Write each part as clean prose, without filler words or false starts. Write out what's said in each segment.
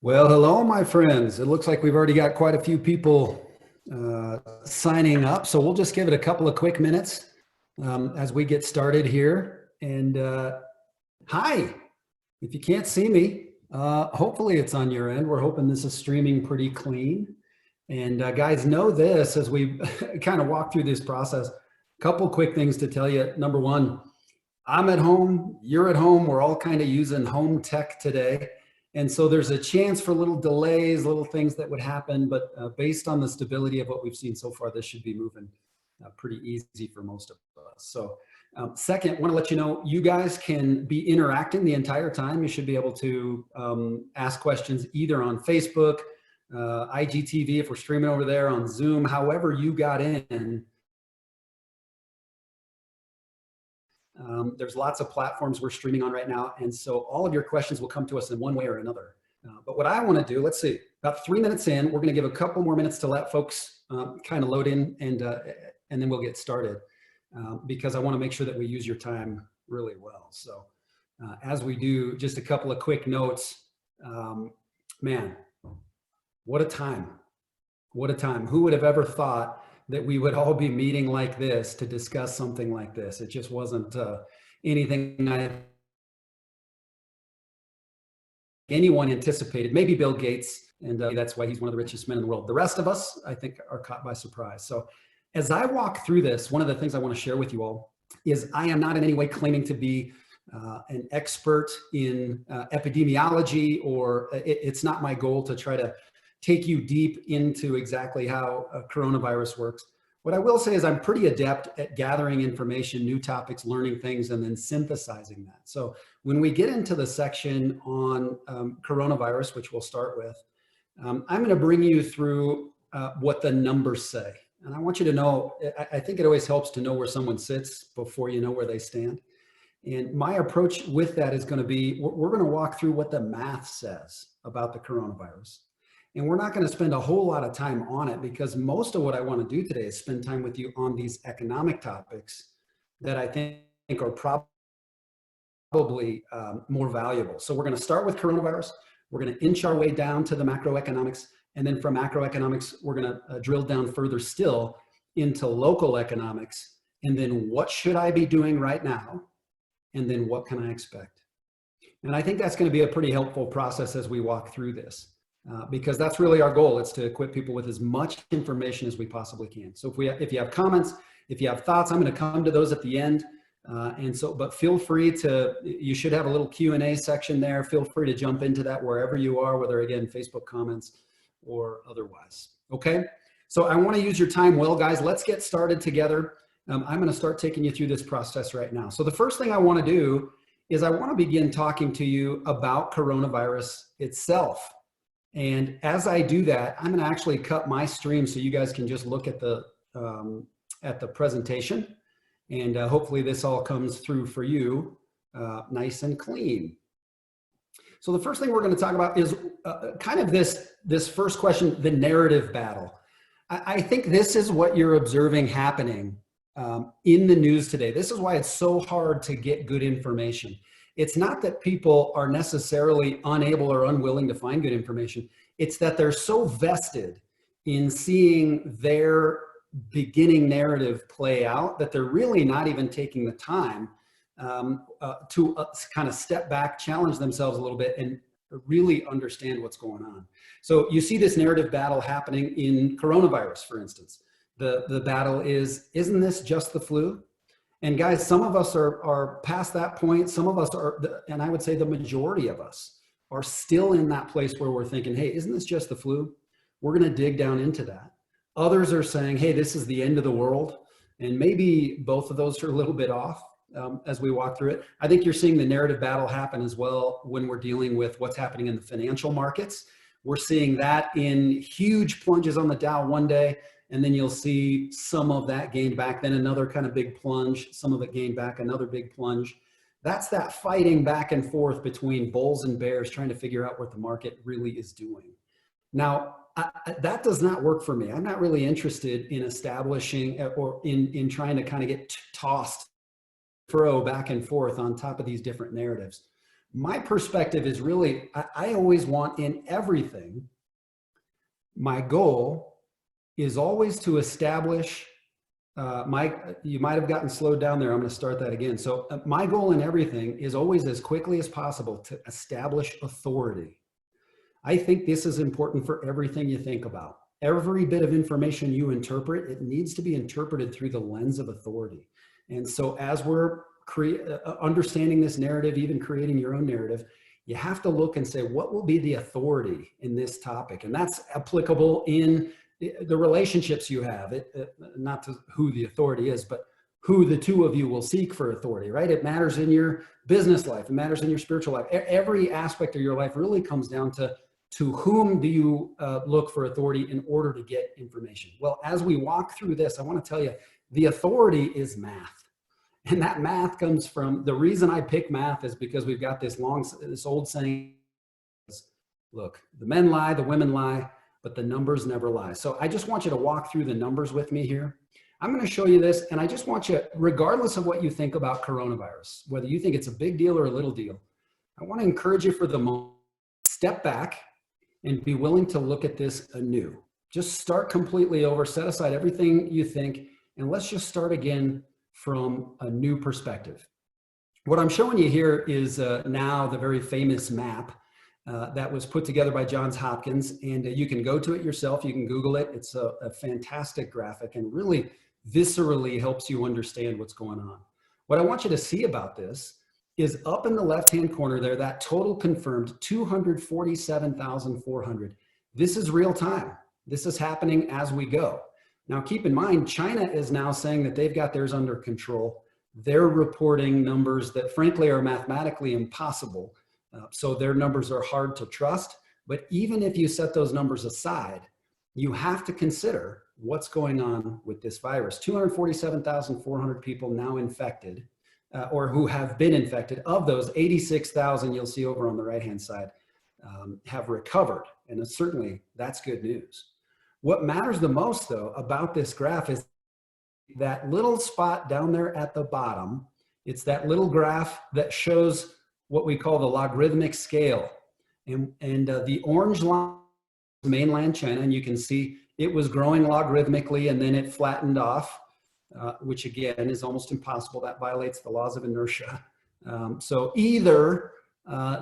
Well, hello, my friends. It looks like we've already got quite a few people signing up, so we'll just give it a couple of quick minutes as we get started here. And hi, if you can't see me, hopefully it's on your end. We're hoping this is streaming pretty clean. And guys, know this as we kind of walk through this process. A couple quick things to tell you. Number one, I'm at home, you're at home. We're all kind of using home tech today. And so there's a chance for little delays, little things that would happen, but based on the stability of what we've seen so far, this should be moving pretty easy for most of us. So second, want to let you know, you guys can be interacting the entire time. You should be able to ask questions either on Facebook, IGTV, if we're streaming over there, on Zoom, however you got in. There's lots of platforms we're streaming on right now. And so all of your questions will come to us in one way or another. But what I want to do, let's see, about 3 minutes in, we're going to give a couple more minutes to let folks kind of load in, and then we'll get started because I want to make sure that we use your time really well. So as we do, just a couple of quick notes. Man, what a time. What a time. Who would have ever thought that we would all be meeting like this to discuss something like this? It just wasn't anything anyone anticipated. Maybe Bill Gates, and that's why he's one of the richest men in the world. The rest of us, I think, are caught by surprise. So as I walk through this, one of the things I want to share with you all is I am not in any way claiming to be an expert in epidemiology, or it's not my goal to try to take you deep into exactly how coronavirus works. What I will say is I'm pretty adept at gathering information, new topics, learning things, and then synthesizing that. So when we get into the section on coronavirus, which we'll start with, I'm going to bring you through what the numbers say. And I want you to know, I think it always helps to know where someone sits before you know where they stand. And my approach with that is going to be, we're going to walk through what the math says about the coronavirus. And we're not going to spend a whole lot of time on it because most of what I want to do today is spend time with you on these economic topics that I think are probably more valuable. So we're going to start with coronavirus. We're going to inch our way down to the macroeconomics. And then from macroeconomics, we're going to drill down further still into local economics. And then what should I be doing right now? And then what can I expect? And I think that's going to be a pretty helpful process as we walk through this. Because that's really our goal. It's to equip people with as much information as we possibly can. So if you have comments, if you have thoughts, I'm going to come to those at the end. But feel free to, you should have a little Q&A section there. Feel free to jump into that wherever you are, whether again, Facebook comments or otherwise. Okay. So I want to use your time well, guys. Let's get started together. I'm going to start taking you through this process right now. So the first thing I want to do is I want to begin talking to you about coronavirus itself. And as I do that, I'm going to actually cut my stream so you guys can just look at the presentation. And hopefully this all comes through for you nice and clean. So the first thing we're going to talk about is kind of this first question, the narrative battle. I think this is what you're observing happening in the news today. This is why it's so hard to get good information. It's not that people are necessarily unable or unwilling to find good information. It's that they're so vested in seeing their beginning narrative play out that they're really not even taking the time to kind of step back, challenge themselves a little bit, and really understand what's going on. So you see this narrative battle happening in coronavirus, for instance. The battle is, isn't this just the flu? And guys, some of us are past that point. Some of us are, and I would say the majority of us are still in that place where we're thinking, hey, isn't this just the flu? We're going to dig down into that. Others are saying, hey, this is the end of the world. And maybe both of those are a little bit off as we walk through it. I think you're seeing the narrative battle happen as well when we're dealing with what's happening in the financial markets. We're seeing that in huge plunges on the Dow one day, and then you'll see some of that gained back, then another kind of big plunge, some of it gained back, another big plunge. That's that fighting back and forth between bulls and bears trying to figure out what the market really is doing. Now, that does not work for me. I'm not really interested in establishing or in trying to kind of get tossed back and forth on top of these different narratives. My perspective is really, I always want in everything, my goal is always to establish, you might have gotten slowed down there. I'm going to start that again. So my goal in everything is always as quickly as possible to establish authority. I think this is important for everything you think about. Every bit of information you interpret, it needs to be interpreted through the lens of authority. And so as we're understanding this narrative, even creating your own narrative, you have to look and say, what will be the authority in this topic? And that's applicable in the relationships you have, not to who the authority is, but who the two of you will seek for authority, right? It matters in your business life. It matters in your spiritual life. Every aspect of your life really comes down to whom do you look for authority in order to get information? Well, as we walk through this, I want to tell you, the authority is math. And that math comes from, the reason I pick math is because we've got this old saying, look, the men lie, the women lie, but the numbers never lie. So I just want you to walk through the numbers with me here. I'm going to show you this, and I just want you, regardless of what you think about coronavirus, whether you think it's a big deal or a little deal, I want to encourage you for the moment, step back and be willing to look at this anew. Just start completely over, set aside everything you think, and let's just start again from a new perspective. What I'm showing you here is now the very famous map that was put together by Johns Hopkins, and you can go to it yourself. You can Google it. It's a fantastic graphic and really viscerally helps you understand what's going on. What I want you to see about this is up in the left-hand corner there, that total confirmed 247,400. This is real time. This is happening as we go. Now, keep in mind, China is now saying that they've got theirs under control. They're reporting numbers that frankly are mathematically impossible. So their numbers are hard to trust. But even if you set those numbers aside, you have to consider what's going on with this virus. 247,400 people now infected, or who have been infected. Of those, 86,000 you'll see over on the right-hand side have recovered. And certainly that's good news. What matters the most, though, about this graph is that little spot down there at the bottom. It's that little graph that shows what we call the logarithmic scale. And the orange line is mainland China, and you can see it was growing logarithmically, and then it flattened off, which again is almost impossible. That violates the laws of inertia. So either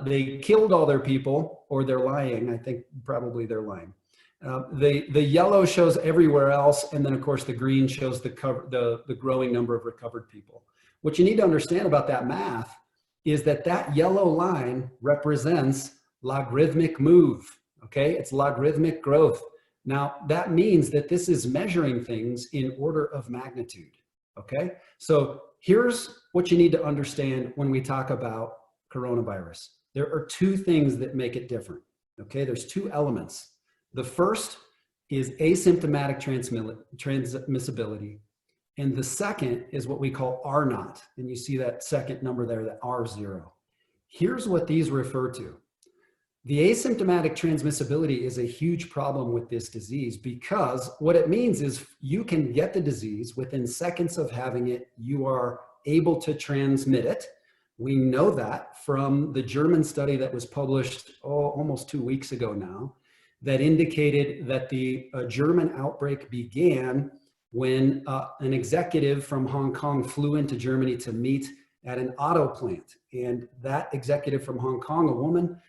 they killed all their people or they're lying. I think probably they're lying. The yellow shows everywhere else, and then of course the green shows the growing number of recovered people. What you need to understand about that math is that that yellow line represents logarithmic move, okay? It's logarithmic growth. Now that means that this is measuring things in order of magnitude, okay? So here's what you need to understand when we talk about coronavirus. There are two things that make it different, okay? There's two elements. The first is asymptomatic transmissibility. And the second is what we call R naught. And you see that second number there, the R0. Here's what these refer to. The asymptomatic transmissibility is a huge problem with this disease because what it means is you can get the disease within seconds of having it. You are able to transmit it. We know that from the German study that was published almost 2 weeks ago now, that indicated that the German outbreak began when an executive from Hong Kong flew into Germany to meet at an auto plant. And that executive from Hong Kong, a woman,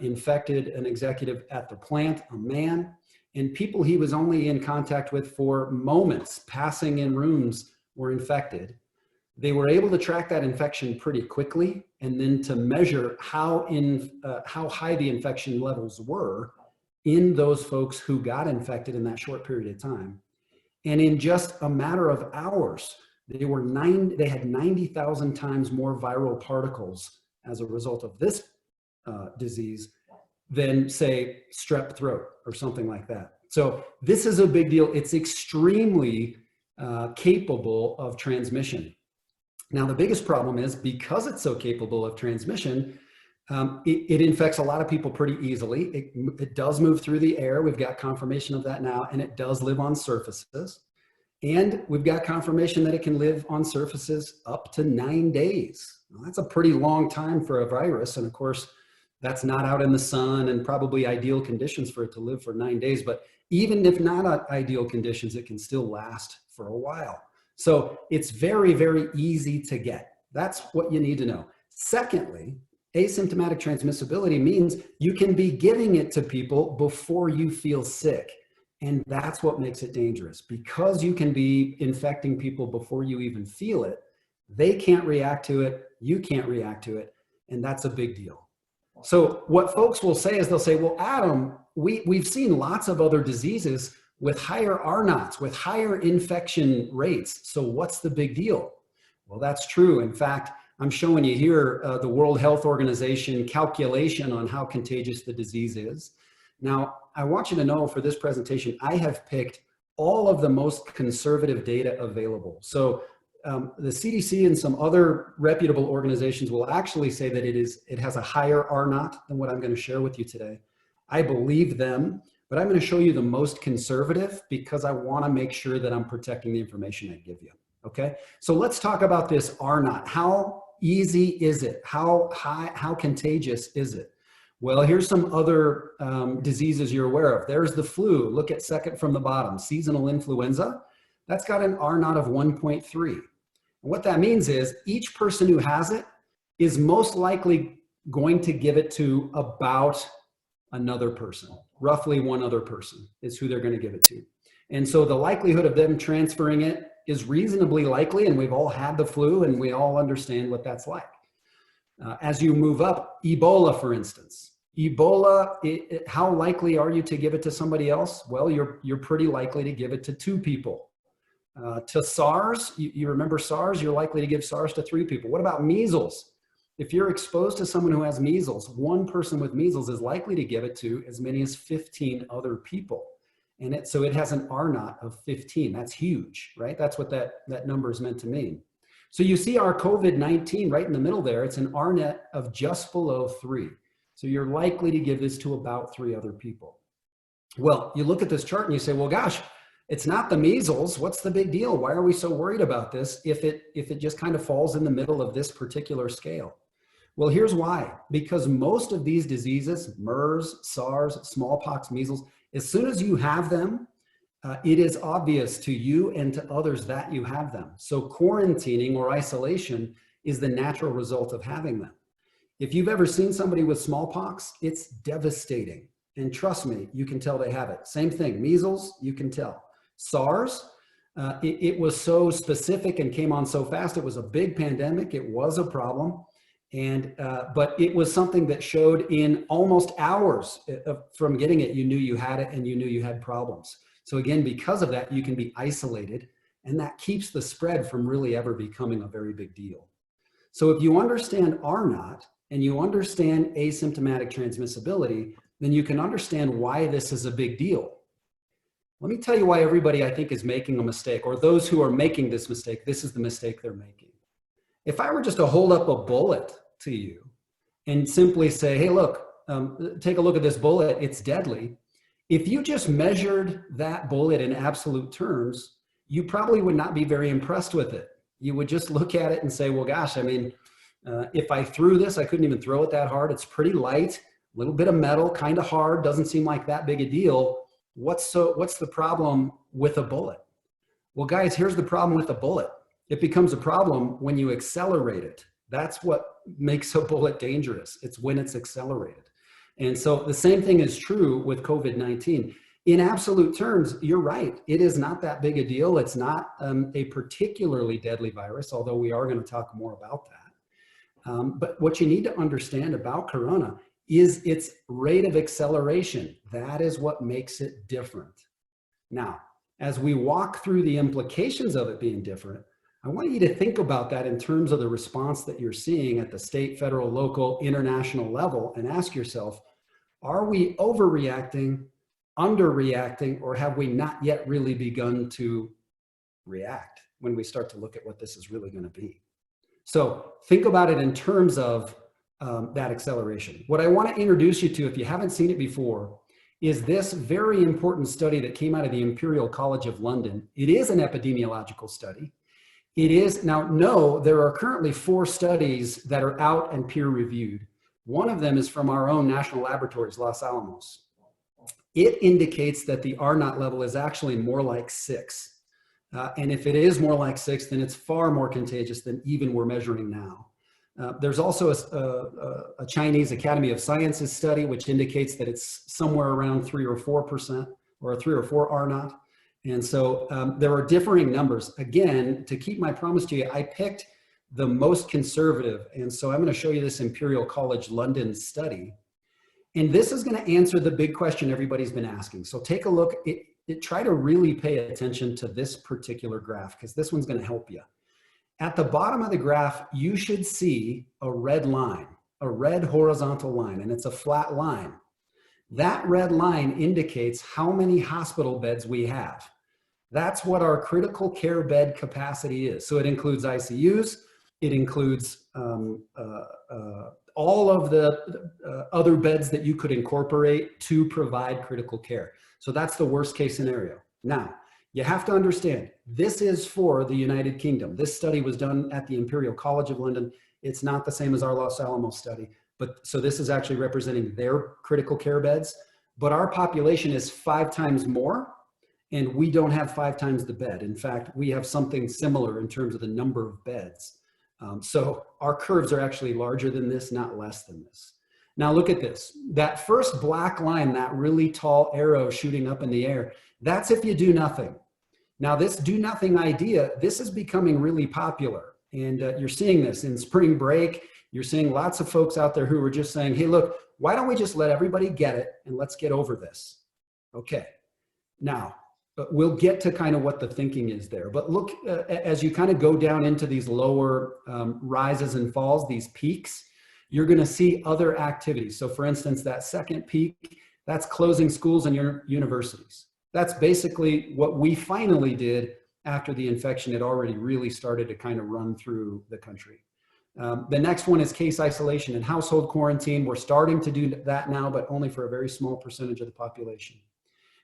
infected an executive at the plant, a man, and people he was only in contact with for moments, passing in rooms, were infected. They were able to track that infection pretty quickly and then to measure how high the infection levels were in those folks who got infected in that short period of time. And in just a matter of hours, they had 90,000 times more viral particles as a result of this disease than, say, strep throat or something like that. So this is a big deal. It's extremely capable of transmission. Now, the biggest problem is because it's so capable of transmission, it infects a lot of people pretty easily. It does move through the air. We've got confirmation of that now, and it does live on surfaces. And we've got confirmation that it can live on surfaces up to 9 days. Well, that's a pretty long time for a virus. And of course, that's not out in the sun and probably ideal conditions for it to live for 9 days. But even if not ideal conditions, it can still last for a while. So it's very, very easy to get. That's what you need to know. Secondly, asymptomatic transmissibility means you can be giving it to people before you feel sick. And that's what makes it dangerous. Because you can be infecting people before you even feel it, they can't react to it, you can't react to it, and that's a big deal. So what folks will say is they'll say, well, Adam, we've seen lots of other diseases with higher R-naughts, with higher infection rates, so what's the big deal? Well, that's true. In fact, I'm showing you here the World Health Organization calculation on how contagious the disease is. Now, I want you to know for this presentation, I have picked all of the most conservative data available. So the CDC and some other reputable organizations will actually say that it has a higher R-naught than what I'm going to share with you today. I believe them, but I'm going to show you the most conservative because I want to make sure that I'm protecting the information I give you. Okay, so let's talk about this R-naught. How easy is it? How contagious is it? Well, here's some other diseases you're aware of. There's the flu. Look at second from the bottom, seasonal influenza. That's got an R-naught of 1.3. And what that means is each person who has it is most likely going to give it to about another person. Roughly one other person is who they're going to give it to. And so the likelihood of them transferring it is reasonably likely, and we've all had the flu and we all understand what that's like. As you move up, Ebola, for instance. Ebola, how likely are you to give it to somebody else? Well, you're pretty likely to give it to 2 people. To SARS, you remember SARS, you're likely to give SARS to 3 people. What about measles? If you're exposed to someone who has measles, one person with measles is likely to give it to as many as 15 other people. And so it has an R-naught of 15. That's huge, right? That's what that number is meant to mean. So you see our COVID-19 right in the middle there, it's an R-naught of just below 3. So you're likely to give this to about 3 other people. Well, you look at this chart and you say, well, gosh, it's not the measles. What's the big deal? Why are we so worried about this if it just kind of falls in the middle of this particular scale? Well, here's why. Because most of these diseases, MERS, SARS, smallpox, measles, as soon as you have them, it is obvious to you and to others that you have them. So quarantining or isolation is the natural result of having them. If you've ever seen somebody with smallpox, it's devastating. And trust me, you can tell they have it. Same thing, measles, you can tell. SARS, it was so specific and came on so fast. It was a big pandemic. It was a problem. But it was something that showed in almost hours from getting it, you knew you had it and you knew you had problems. So again, because of that, you can be isolated, and that keeps the spread from really ever becoming a very big deal. So if you understand R-naught and you understand asymptomatic transmissibility, then you can understand why this is a big deal. Let me tell you why everybody, I think, is making a mistake, or those who are making this mistake, this is the mistake they're making. If I were just to hold up a bullet to you and simply say, hey, look, take a look at this bullet, it's deadly. If you just measured that bullet in absolute terms, you probably would not be very impressed with it. You would just look at it and say, well, gosh, I mean, if I threw this, I couldn't even throw it that hard. It's pretty light, a little bit of metal, kind of hard, doesn't seem like that big a deal. What's the problem with a bullet? Well, guys, here's the problem with a bullet. It becomes a problem when you accelerate it. That's what makes a bullet dangerous. It's when it's accelerated. And so the same thing is true with COVID-19. In absolute terms, you're right. It is not that big a deal. It's not a particularly deadly virus, although we are going to talk more about that. But what you need to understand about corona is its rate of acceleration. That is what makes it different. Now, as we walk through the implications of it being different, I want you to think about that in terms of the response that you're seeing at the state, federal, local, international level, and ask yourself, are we overreacting, underreacting, or have we not yet really begun to react when we start to look at what this is really going to be? So think about it in terms of that acceleration. What I want to introduce you to, if you haven't seen it before, is this very important study that came out of the Imperial College of London. It is an epidemiological study. It is, now, no, there are currently 4 studies that are out and peer reviewed. One of them is from our own national laboratories, Los Alamos. It indicates that the R naught level is actually more like 6. And if it is more like 6, then it's far more contagious than even we're measuring now. There's also a Chinese Academy of Sciences study, which indicates that it's somewhere around 3 or 4%, or a 3 or 4 R naught. And so there are differing numbers. Again, to keep my promise to you, I picked the most conservative. And so I'm going to show you this Imperial College London study. And this is going to answer the big question everybody's been asking. So take a look, try to really pay attention to this particular graph, because this one's going to help you. At the bottom of the graph, you should see a red line, a red horizontal line, and it's a flat line. That red line indicates how many hospital beds we have. That's what our critical care bed capacity is. So it includes ICUs, it includes all of the other beds that you could incorporate to provide critical care. So that's the worst case scenario. Now, you have to understand, this is for the United Kingdom. This study was done at the Imperial College of London. It's not the same as our Los Alamos study, but so this is actually representing their critical care beds. But our population is 5 times more, and we don't have 5 times the bed. In fact, we have something similar in terms of the number of beds. So our curves are actually larger than this, not less than this. Now look at this. That first black line, that really tall arrow shooting up in the air, that's if you do nothing. Now this do nothing idea, this is becoming really popular. And you're seeing this in spring break. You're seeing lots of folks out there who are just saying, hey, look, why don't we just let everybody get it and let's get over this? Okay. Now, we'll get to kind of what the thinking is there. But look, as you kind of go down into these lower rises and falls, these peaks, you're going to see other activities. So for instance, that second peak, that's closing schools and universities. That's basically what we finally did after the infection had already really started to kind of run through the country. The next one is case isolation and household quarantine. We're starting to do that now, but only for a very small percentage of the population.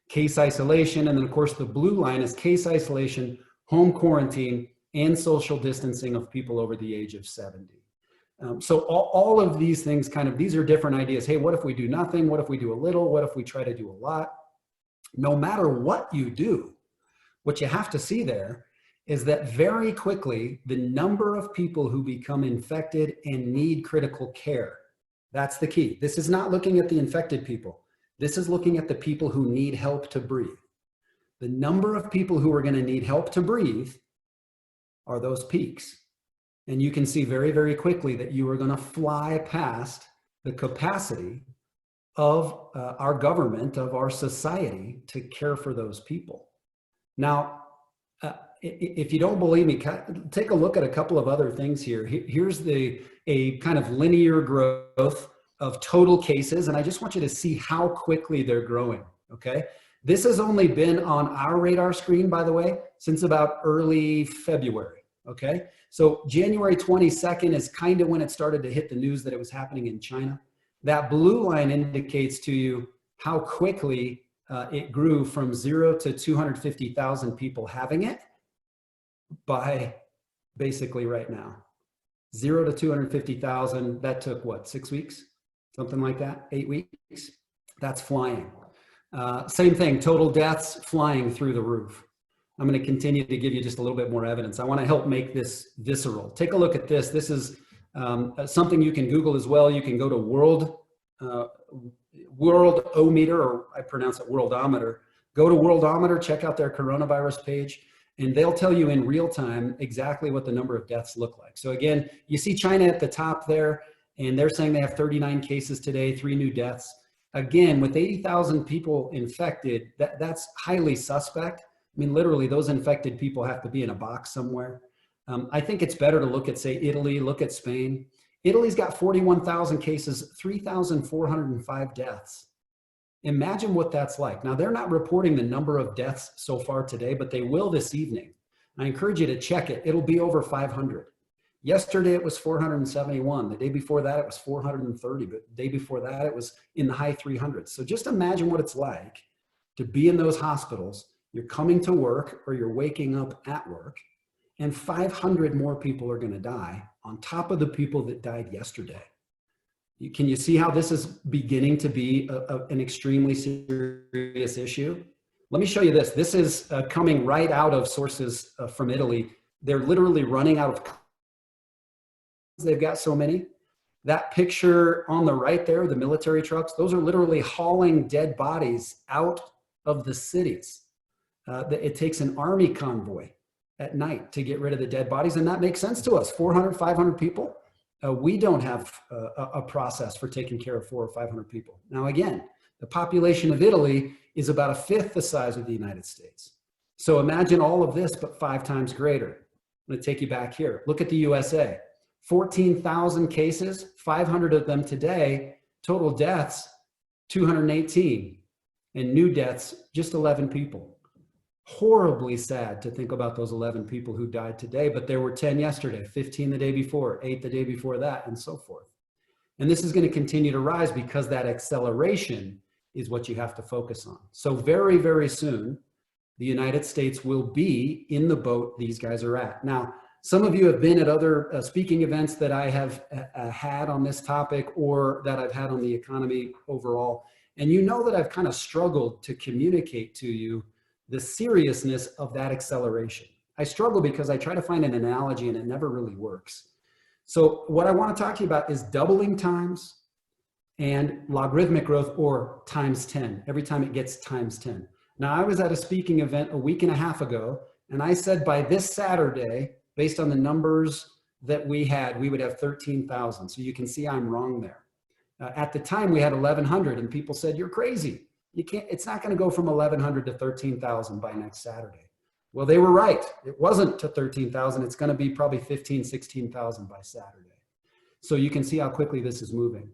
Case isolation, and then of course the blue line is case isolation, home quarantine, and social distancing of people over the age of 70. So all of these things these are different ideas. Hey, what if we do nothing? What if we do a little? What if we try to do a lot? No matter what you do, what you have to see there is that very quickly, the number of people who become infected and need critical care, that's the key. This is not looking at the infected people. This is looking at the people who need help to breathe. The number of people who are going to need help to breathe are those peaks. And you can see very, very quickly that you are going to fly past the capacity of our government, of our society to care for those people. Now, if you don't believe me, take a look at a couple of other things here. Here's a kind of linear growth of total cases, and I just want you to see how quickly they're growing, okay? This has only been on our radar screen, by the way, since about early February, okay? So January 22nd is kind of when it started to hit the news that it was happening in China. That blue line indicates to you how quickly it grew from 0 to 250,000 people having it by basically right now. 0 to 250,000, that took what, 6 weeks? Something like that, 8 weeks? That's flying. Same thing, total deaths flying through the roof. I'm going to continue to give you just a little bit more evidence. I want to help make this visceral. Take a look at this. This is something you can Google as well. You can go to Worldometer, or I pronounce it Worldometer. Go to Worldometer, check out their coronavirus page, and they'll tell you in real time exactly what the number of deaths look like. So again, you see China at the top there, and they're saying they have 39 cases today, 3 new deaths. Again, with 80,000 people infected, that's highly suspect. I mean, literally, those infected people have to be in a box somewhere. I think it's better to look at, say, Italy, look at Spain. Italy's got 41,000 cases, 3,405 deaths. Imagine what that's like. Now, they're not reporting the number of deaths so far today, but they will this evening. I encourage you to check it. It'll be over 500. Yesterday it was 471. The day before that it was 430, but the day before that it was in the high 300s. So just imagine what it's like to be in those hospitals. You're coming to work or you're waking up at work, and 500 more people are going to die on top of the people that died yesterday. Can you see how this is beginning to be an extremely serious issue? Let me show you this. This is coming right out of sources from Italy. They're literally running out of. They've got so many. That picture on the right there, the military trucks, those are literally hauling dead bodies out of the cities. It takes an army convoy at night to get rid of the dead bodies, and that makes sense to us. 400, 500 people. We don't have a process for taking care of 400 or 500 people. Now, again, the population of Italy is about a fifth the size of the United States. So imagine all of this, but 5 times greater. I'm going to take you back here. Look at the USA. 14,000 cases, 500 of them today, total deaths, 218, and new deaths, just 11 people. Horribly sad to think about those 11 people who died today, but there were 10 yesterday, 15 the day before, 8 the day before that, and so forth. And this is going to continue to rise because that acceleration is what you have to focus on. So very, very soon, the United States will be in the boat these guys are at. Now, some of you have been at other speaking events that I have had on this topic or that I've had on the economy overall. And you know that I've kind of struggled to communicate to you the seriousness of that acceleration. I struggle because I try to find an analogy and it never really works. So what I want to talk to you about is doubling times and logarithmic growth, or times 10. Every time it gets times 10. Now, I was at a speaking event a week and a half ago, and I said by this Saturday, based on the numbers that we had, we would have 13,000. So you can see I'm wrong there. At the time, we had 1,100, and people said, you're crazy. You can't, it's not going to go from 1,100 to 13,000 by next Saturday. Well, they were right. It wasn't to 13,000. It's going to be probably 15, 16,000 by Saturday. So you can see how quickly this is moving.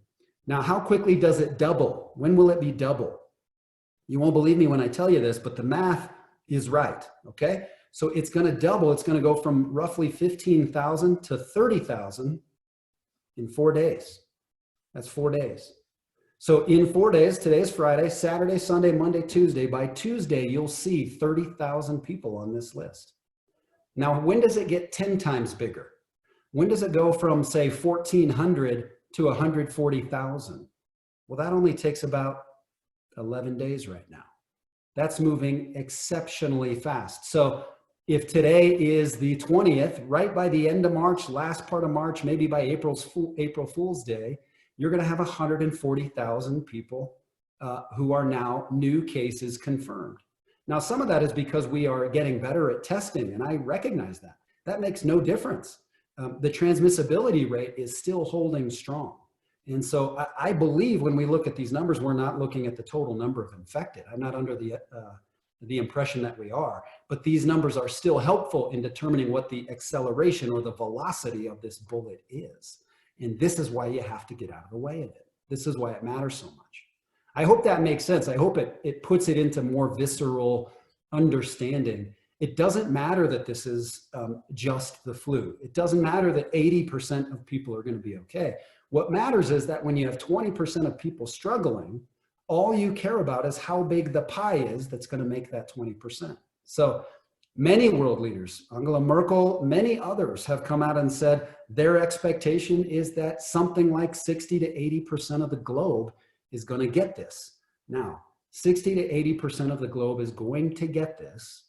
Now, how quickly does it double? When will it be double? You won't believe me when I tell you this, but the math is right, okay? So it's going to double. It's going to go from roughly 15,000 to 30,000 in 4 days. That's 4 days. So in 4 days, today is Friday, Saturday, Sunday, Monday, Tuesday. By Tuesday, you'll see 30,000 people on this list. Now, when does it get 10 times bigger? When does it go from, say, 1,400 to 140,000? Well, that only takes about 11 days right now. That's moving exceptionally fast. So if today is the 20th, right by the end of March, last part of March, maybe by April Fool's Day, you're going to have 140,000 people who are now new cases confirmed. Now, some of that is because we are getting better at testing, and I recognize that. That makes no difference. The transmissibility rate is still holding strong. And so I believe when we look at these numbers, we're not looking at the total number of infected. I'm not under the impression that we are, but these numbers are still helpful in determining what the acceleration or the velocity of this bullet is. And this is why you have to get out of the way of it. This is why it matters so much. I hope that makes sense. I hope it puts it into more visceral understanding. It doesn't matter that this is just the flu. It doesn't matter that 80% of people are going to be okay. What matters is that when you have 20% of people struggling, all you care about is how big the pie is that's going to make that 20%. So many world leaders, Angela Merkel, many others have come out and said their expectation is that something like 60 to 80% of the globe is going to get this. Now, 60 to 80% of the globe is going to get this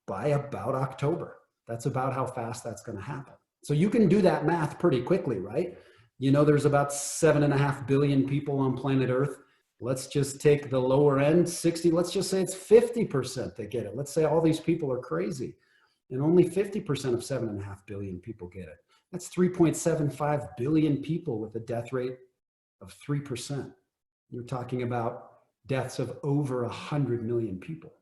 by about October. That's about how fast that's going to happen. So you can do that math pretty quickly, right? You know, there's about 7.5 billion people on planet Earth. Let's just take the lower end, 60, let's just say it's 50% that get it. Let's say all these people are crazy and only 50% of 7.5 billion people get it. That's 3.75 billion people with a death rate of 3%. You're talking about deaths of over 100 million people.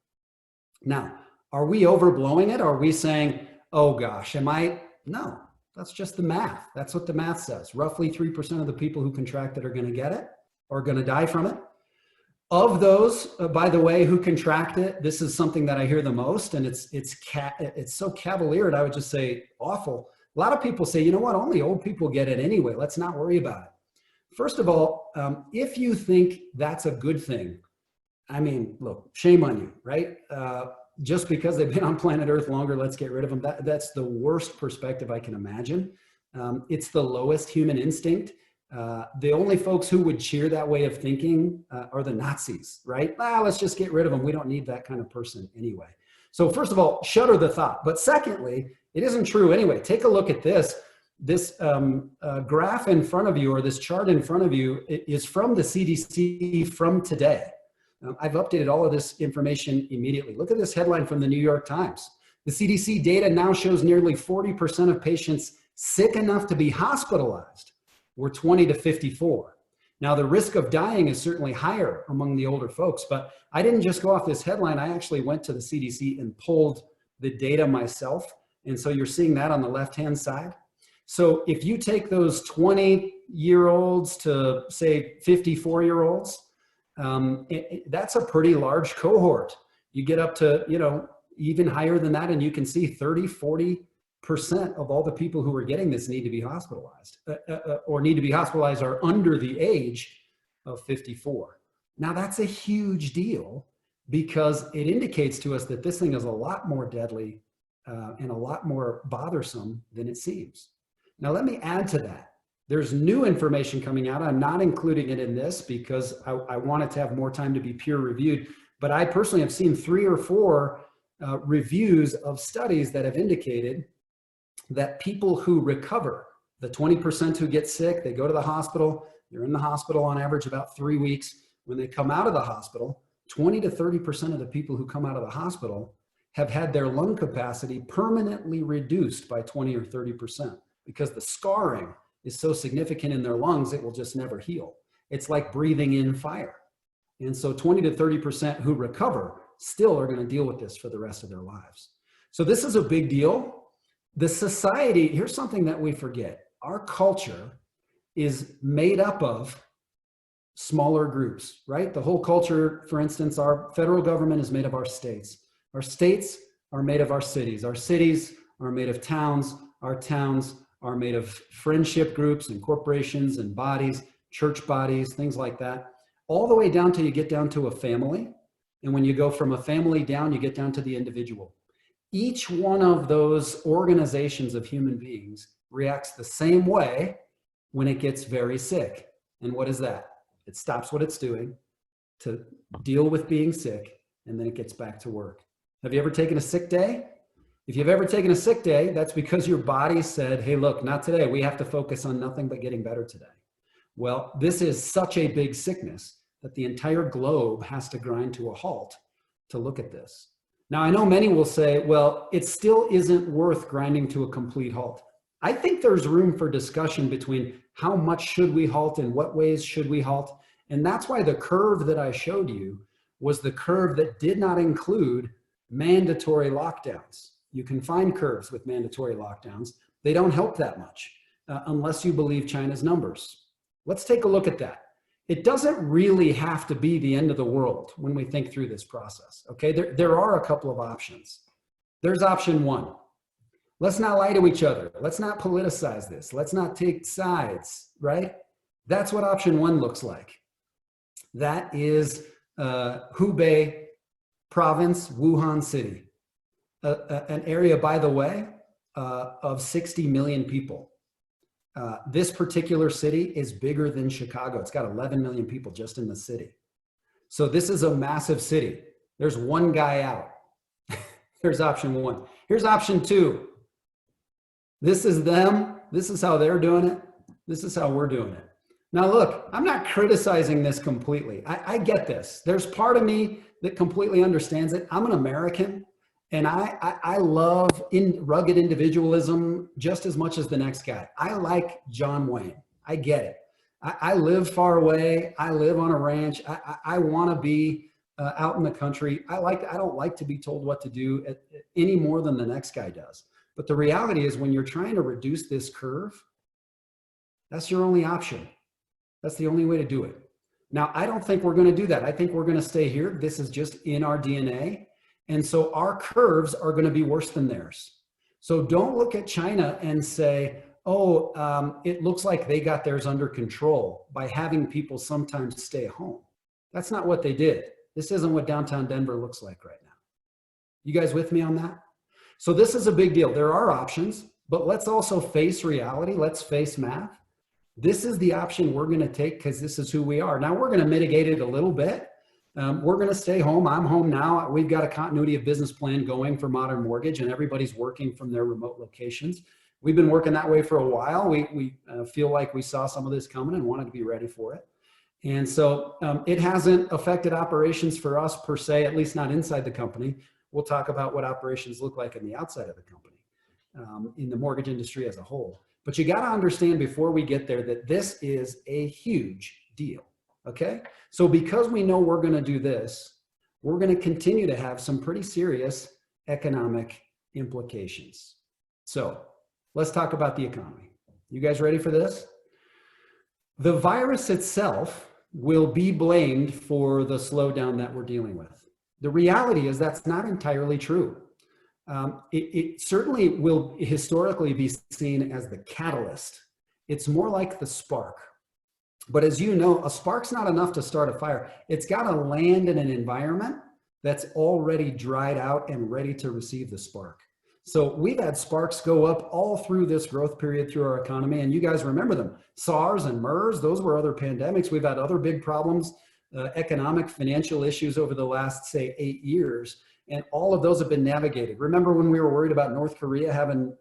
Now, are we overblowing it? Are we saying, oh gosh, no, that's just the math. That's what the math says. Roughly 3% of the people who contract it are going to get it, or going to die from it. Of those, by the way, who contract it, this is something that I hear the most, and it's so cavalier, I would just say awful. A lot of people say, you know what, only old people get it anyway. Let's not worry about it. First of all, if you think that's a good thing, I mean, look, shame on you, right? Just because they've been on planet Earth longer, let's get rid of them. That's the worst perspective I can imagine. It's the lowest human instinct. The only folks who would cheer that way of thinking are the Nazis, right? Let's just get rid of them. We don't need that kind of person anyway. So first of all, shudder the thought. But secondly, it isn't true anyway. Take a look at this. This graph in front of you, or this chart in front of you, is from the CDC from today. I've updated all of this information immediately. Look at this headline from the New York Times. The CDC data now shows nearly 40% of patients sick enough to be hospitalized were 20 to 54. Now, the risk of dying is certainly higher among the older folks, but I didn't just go off this headline. I actually went to the CDC and pulled the data myself. And so you're seeing that on the left-hand side. So if you take those 20-year-olds to, say, 54-year-olds, that's a pretty large cohort. You get up to, even higher than that, and you can see 30-40% of all the people who are getting this need to be hospitalized, are under the age of 54. Now, that's a huge deal because it indicates to us that this thing is a lot more deadly and a lot more bothersome than it seems. Now, let me add to that. There's new information coming out. I'm not including it in this because I wanted to have more time to be peer reviewed, but I personally have seen 3 or 4 reviews of studies that have indicated that people who recover, the 20% who get sick, they go to the hospital, they're in the hospital on average about 3 weeks. When they come out of the hospital, 20 to 30% of the people who come out of the hospital have had their lung capacity permanently reduced by 20 or 30% because the scarring is so significant in their lungs, it will just never heal. It's like breathing in fire. And so 20 to 30% who recover still are going to deal with this for the rest of their lives. So this is a big deal. The society, here's something that we forget. Our culture is made up of smaller groups, right? The whole culture, for instance, our federal government is made of our states. Our states are made of our cities. Our cities are made of towns. Our towns are made of friendship groups and corporations and bodies, church bodies, things like that, all the way down till you get down to a family. And when you go from a family down, you get down to the individual. Each one of those organizations of human beings reacts the same way when it gets very sick. And what is that? It stops what it's doing to deal with being sick, and then it gets back to work. Have you ever taken a sick day? If you've ever taken a sick day, that's because your body said, hey, look, not today. We have to focus on nothing but getting better today. Well, this is such a big sickness that the entire globe has to grind to a halt to look at this. Now, I know many will say, well, it still isn't worth grinding to a complete halt. I think there's room for discussion between how much should we halt and what ways should we halt. And that's why the curve that I showed you was the curve that did not include mandatory lockdowns. You can find curves with mandatory lockdowns. They don't help that much unless you believe China's numbers. Let's take a look at that. It doesn't really have to be the end of the world when we think through this process, okay? There are a couple of options. There's option one. Let's not lie to each other. Let's not politicize this. Let's not take sides, right? That's what option one looks like. That is Hubei province, Wuhan city, an area, by the way, of 60 million people. This particular city is bigger than Chicago. It's got 11 million people just in the city. So this is a massive city. There's one guy out. There's option one. Here's option two. This is them. This is how they're doing it. This is how we're doing it. Now, look, I'm not criticizing this completely. I get this. There's part of me that completely understands it. I'm an American, and I love rugged individualism just as much as the next guy. I like John Wayne. I get it. I live far away. I live on a ranch. I want to be out in the country. I don't like to be told what to do any more than the next guy does. But the reality is when you're trying to reduce this curve, that's your only option. That's the only way to do it. Now, I don't think we're going to do that. I think we're going to stay here. This is just in our DNA. And so our curves are going to be worse than theirs. So don't look at China and say, oh, it looks like they got theirs under control by having people sometimes stay home. That's not what they did. This isn't what downtown Denver looks like right now. You guys with me on that? So this is a big deal. There are options, but let's also face reality. Let's face math. This is the option we're going to take because this is who we are. Now we're going to mitigate it a little bit. We're going to stay home. I'm home now. We've got a continuity of business plan going for Modern Mortgage, and everybody's working from their remote locations. We've been working that way for a while. We feel like we saw some of this coming and wanted to be ready for it. And so it hasn't affected operations for us per se, at least not inside the company. We'll talk about what operations look like in the outside of the company, in the mortgage industry as a whole. But you got to understand before we get there that this is a huge deal, okay? So because we know we're going to do this, we're going to continue to have some pretty serious economic implications. So let's talk about the economy. You guys ready for this? The virus itself will be blamed for the slowdown that we're dealing with. The reality is that's not entirely true. It certainly will historically be seen as the catalyst. It's more like the spark. But as you know, a spark's not enough to start a fire. It's got to land in an environment that's already dried out and ready to receive the spark. So we've had sparks go up all through this growth period through our economy, and you guys remember them. SARS and MERS, those were other pandemics. We've had other big problems, economic, financial issues over the last, say, 8 years, and all of those have been navigated. Remember when we were worried about North Korea having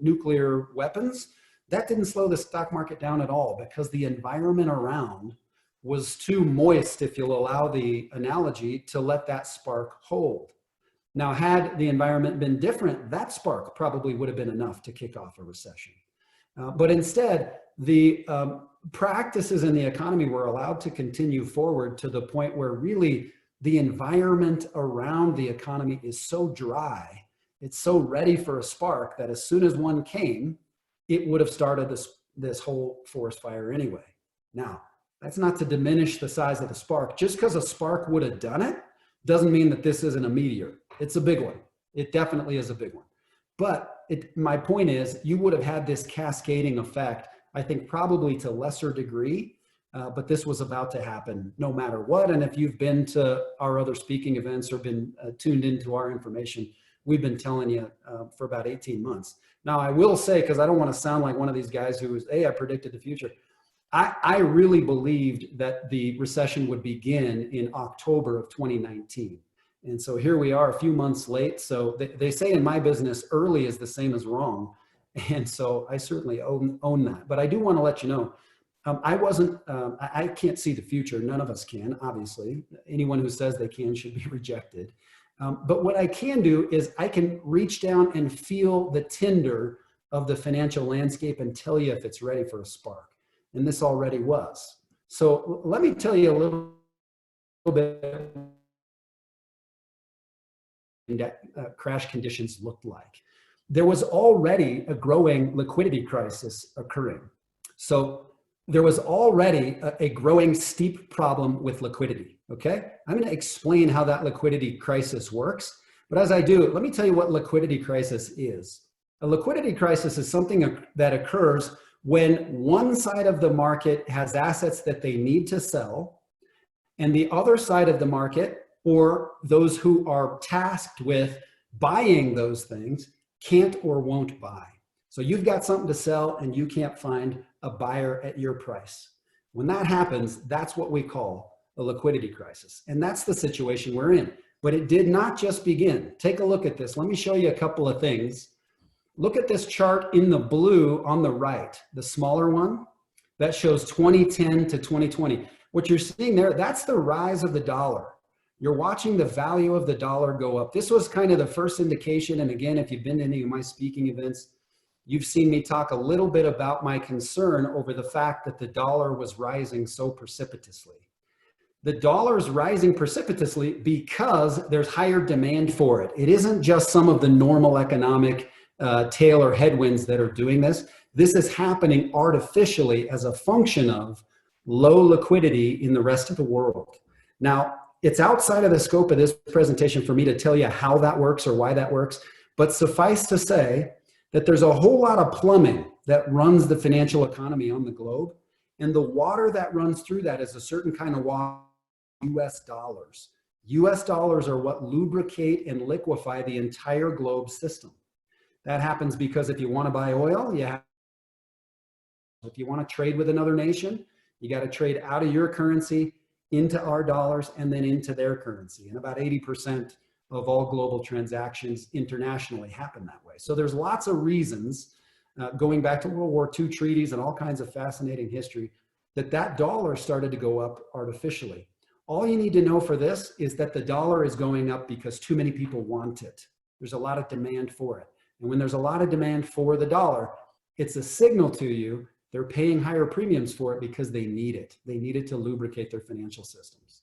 nuclear weapons? That didn't slow the stock market down at all because the environment around was too moist, if you'll allow the analogy, to let that spark hold. Now, had the environment been different, that spark probably would have been enough to kick off a recession. But instead, the practices in the economy were allowed to continue forward to the point where really the environment around the economy is so dry, it's so ready for a spark that as soon as one came, it would have started this whole forest fire anyway. Now, that's not to diminish the size of the spark. Just because a spark would have done it doesn't mean that this isn't a meteor. It's a big one. It definitely is a big one. But my point is, you would have had this cascading effect, I think probably to lesser degree, but this was about to happen no matter what. And if you've been to our other speaking events or been tuned into our information, we've been telling you for about 18 months. Now, I will say, because I don't want to sound like one of these guys who was, hey, I predicted the future. I really believed that the recession would begin in October of 2019. And so here we are a few months late. So they say in my business, early is the same as wrong. And so I certainly own that. But I do want to let you know, I can't see the future. None of us can, obviously. Anyone who says they can should be rejected. But what I can do is I can reach down and feel the tinder of the financial landscape and tell you if it's ready for a spark. And this already was. So let me tell you a little bit what crash conditions looked like. There was already a growing liquidity crisis occurring. So there was already a growing steep problem with liquidity, okay? I'm gonna explain how that liquidity crisis works, but as I do, let me tell you what liquidity crisis is. A liquidity crisis is something that occurs when one side of the market has assets that they need to sell, and the other side of the market, or those who are tasked with buying those things, can't or won't buy. So you've got something to sell and you can't find a buyer at your price. When that happens, that's what we call a liquidity crisis. And that's the situation we're in. But it did not just begin. Take a look at this. Let me show you a couple of things. Look at this chart in the blue on the right, the smaller one that shows 2010 to 2020. What you're seeing there, that's the rise of the dollar. You're watching the value of the dollar go up. This was kind of the first indication. And again, if you've been to any of my speaking events, you've seen me talk a little bit about my concern over the fact that the dollar was rising so precipitously. The dollar is rising precipitously because there's higher demand for it. It isn't just some of the normal economic tail or headwinds that are doing this. This is happening artificially as a function of low liquidity in the rest of the world. Now, it's outside of the scope of this presentation for me to tell you how that works or why that works, but suffice to say that there's a whole lot of plumbing that runs the financial economy on the globe. And the water that runs through that is a certain kind of water, US dollars. US dollars are what lubricate and liquefy the entire globe system. That happens because if you want to buy oil, if you want to trade with another nation, you got to trade out of your currency into our dollars and then into their currency. And about 80% of all global transactions internationally happen that way. So there's lots of reasons, going back to World War II treaties and all kinds of fascinating history, that dollar started to go up artificially. All you need to know for this is that the dollar is going up because too many people want it. There's a lot of demand for it. And when there's a lot of demand for the dollar, it's a signal to you they're paying higher premiums for it because they need it. They need it to lubricate their financial systems.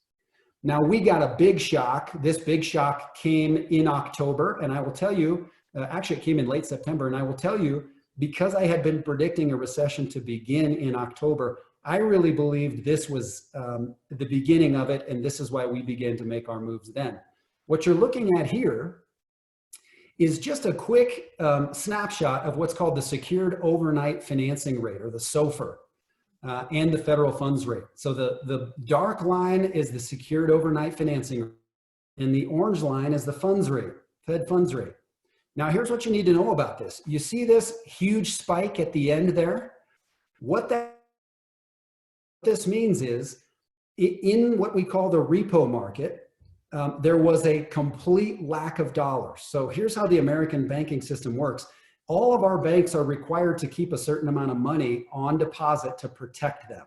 Now, we got a big shock. This big shock came in October, and I will tell you, actually it came in late September, and I will tell you, because I had been predicting a recession to begin in October, I really believed this was the beginning of it, and this is why we began to make our moves then. What you're looking at here is just a quick snapshot of what's called the Secured Overnight Financing Rate, or the SOFR, and the federal funds rate. So the dark line is the Secured Overnight Financing Rate, and the orange line is the funds rate, Fed funds rate. Now, here's what you need to know about this. You see this huge spike at the end there? What this means is, in what we call the repo market, there was a complete lack of dollars. So here's how the American banking system works. All of our banks are required to keep a certain amount of money on deposit to protect them.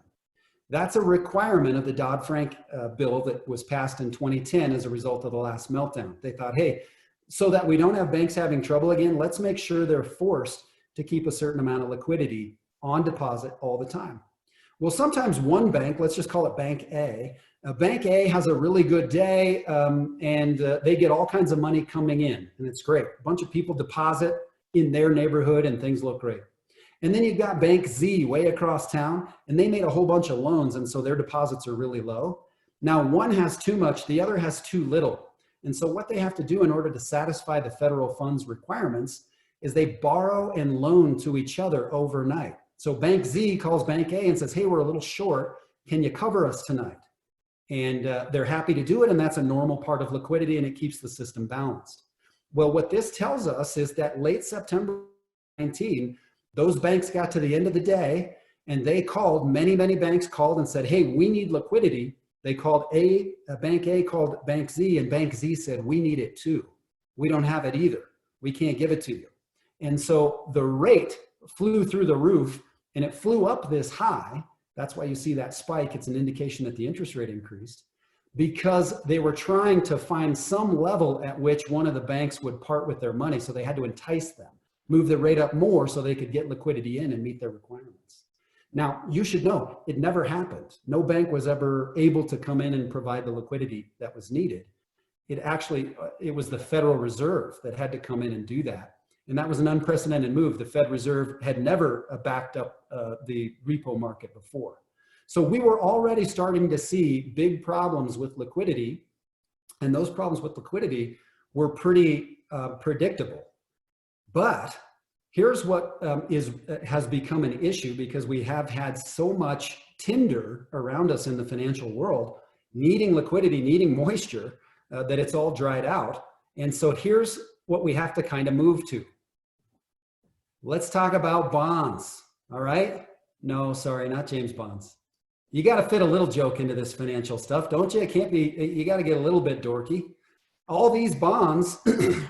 That's a requirement of the Dodd-Frank bill that was passed in 2010 as a result of the last meltdown. They thought, hey, so that we don't have banks having trouble again, let's make sure they're forced to keep a certain amount of liquidity on deposit all the time. Well, sometimes one bank, let's just call it Bank A, Bank A has a really good day, and they get all kinds of money coming in, and it's great. A bunch of people deposit in their neighborhood, and things look great. And then you've got Bank Z way across town, and they made a whole bunch of loans, and so their deposits are really low. Now, one has too much, the other has too little. And so what they have to do in order to satisfy the federal funds requirements is they borrow and loan to each other overnight. So Bank Z calls Bank A and says, hey, we're a little short. Can you cover us tonight? And they're happy to do it, and that's a normal part of liquidity, and it keeps the system balanced. Well, what this tells us is that late September 19, those banks got to the end of the day, and they called, many banks called and said, hey, we need liquidity. They called Bank A called Bank Z, and Bank Z said, we need it too. We don't have it either. We can't give it to you. And so the rate flew through the roof, and it flew up this high. That's why you see that spike. It's an indication that the interest rate increased, because they were trying to find some level at which one of the banks would part with their money. So they had to entice them, move the rate up more so they could get liquidity in and meet their requirements. Now, you should know, it never happened. No bank was ever able to come in and provide the liquidity that was needed. It was the Federal Reserve that had to come in and do that. And that was an unprecedented move. The Fed Reserve had never backed up the repo market before. So we were already starting to see big problems with liquidity, and those problems with liquidity were pretty predictable. But here's what has become an issue, because we have had so much tinder around us in the financial world, needing liquidity, needing moisture, that it's all dried out. And so here's what we have to kind of move to. Let's talk about bonds, all right? No, sorry, not James Bonds. You got to fit a little joke into this financial stuff, don't you? It can't be, you got to get a little bit dorky. All these bonds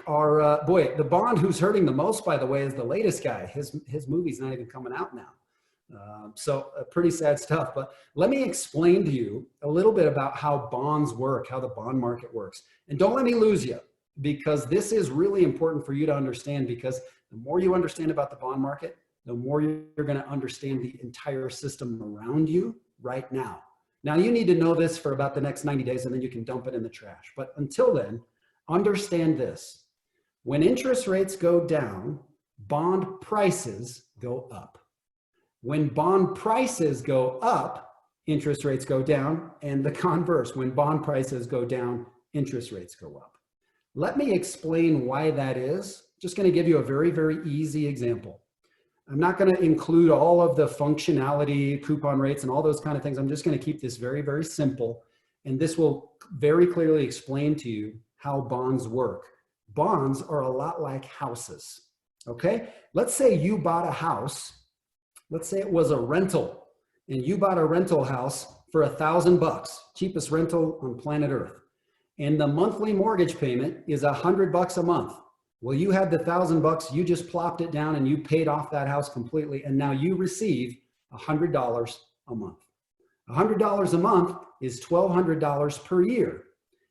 are, boy, the bond who's hurting the most, by the way, is the latest guy. His movie's not even coming out now. So pretty sad stuff. But let me explain to you a little bit about how bonds work, how the bond market works. And don't let me lose you, because this is really important for you to understand, because the more you understand about the bond market, the more you're going to understand the entire system around you right now. Now, you need to know this for about the next 90 days, and then you can dump it in the trash. But until then, understand this. When interest rates go down, bond prices go up. When bond prices go up, interest rates go down, and the converse. When bond prices go down, interest rates go up. Let me explain why that is, Just going to give you a very, very easy example. I'm not going to include all of the functionality, coupon rates, and all those kind of things. I'm just going to keep this very, very simple. And this will very clearly explain to you how bonds work. Bonds are a lot like houses, okay? Let's say you bought a house. Let's say it was a rental, and you bought a rental house for $1,000, cheapest rental on planet Earth. And the monthly mortgage payment is $100 a month. Well, you had the $1,000, you just plopped it down and you paid off that house completely. And now you receive $100 a month. $100 a month is $1,200 per year.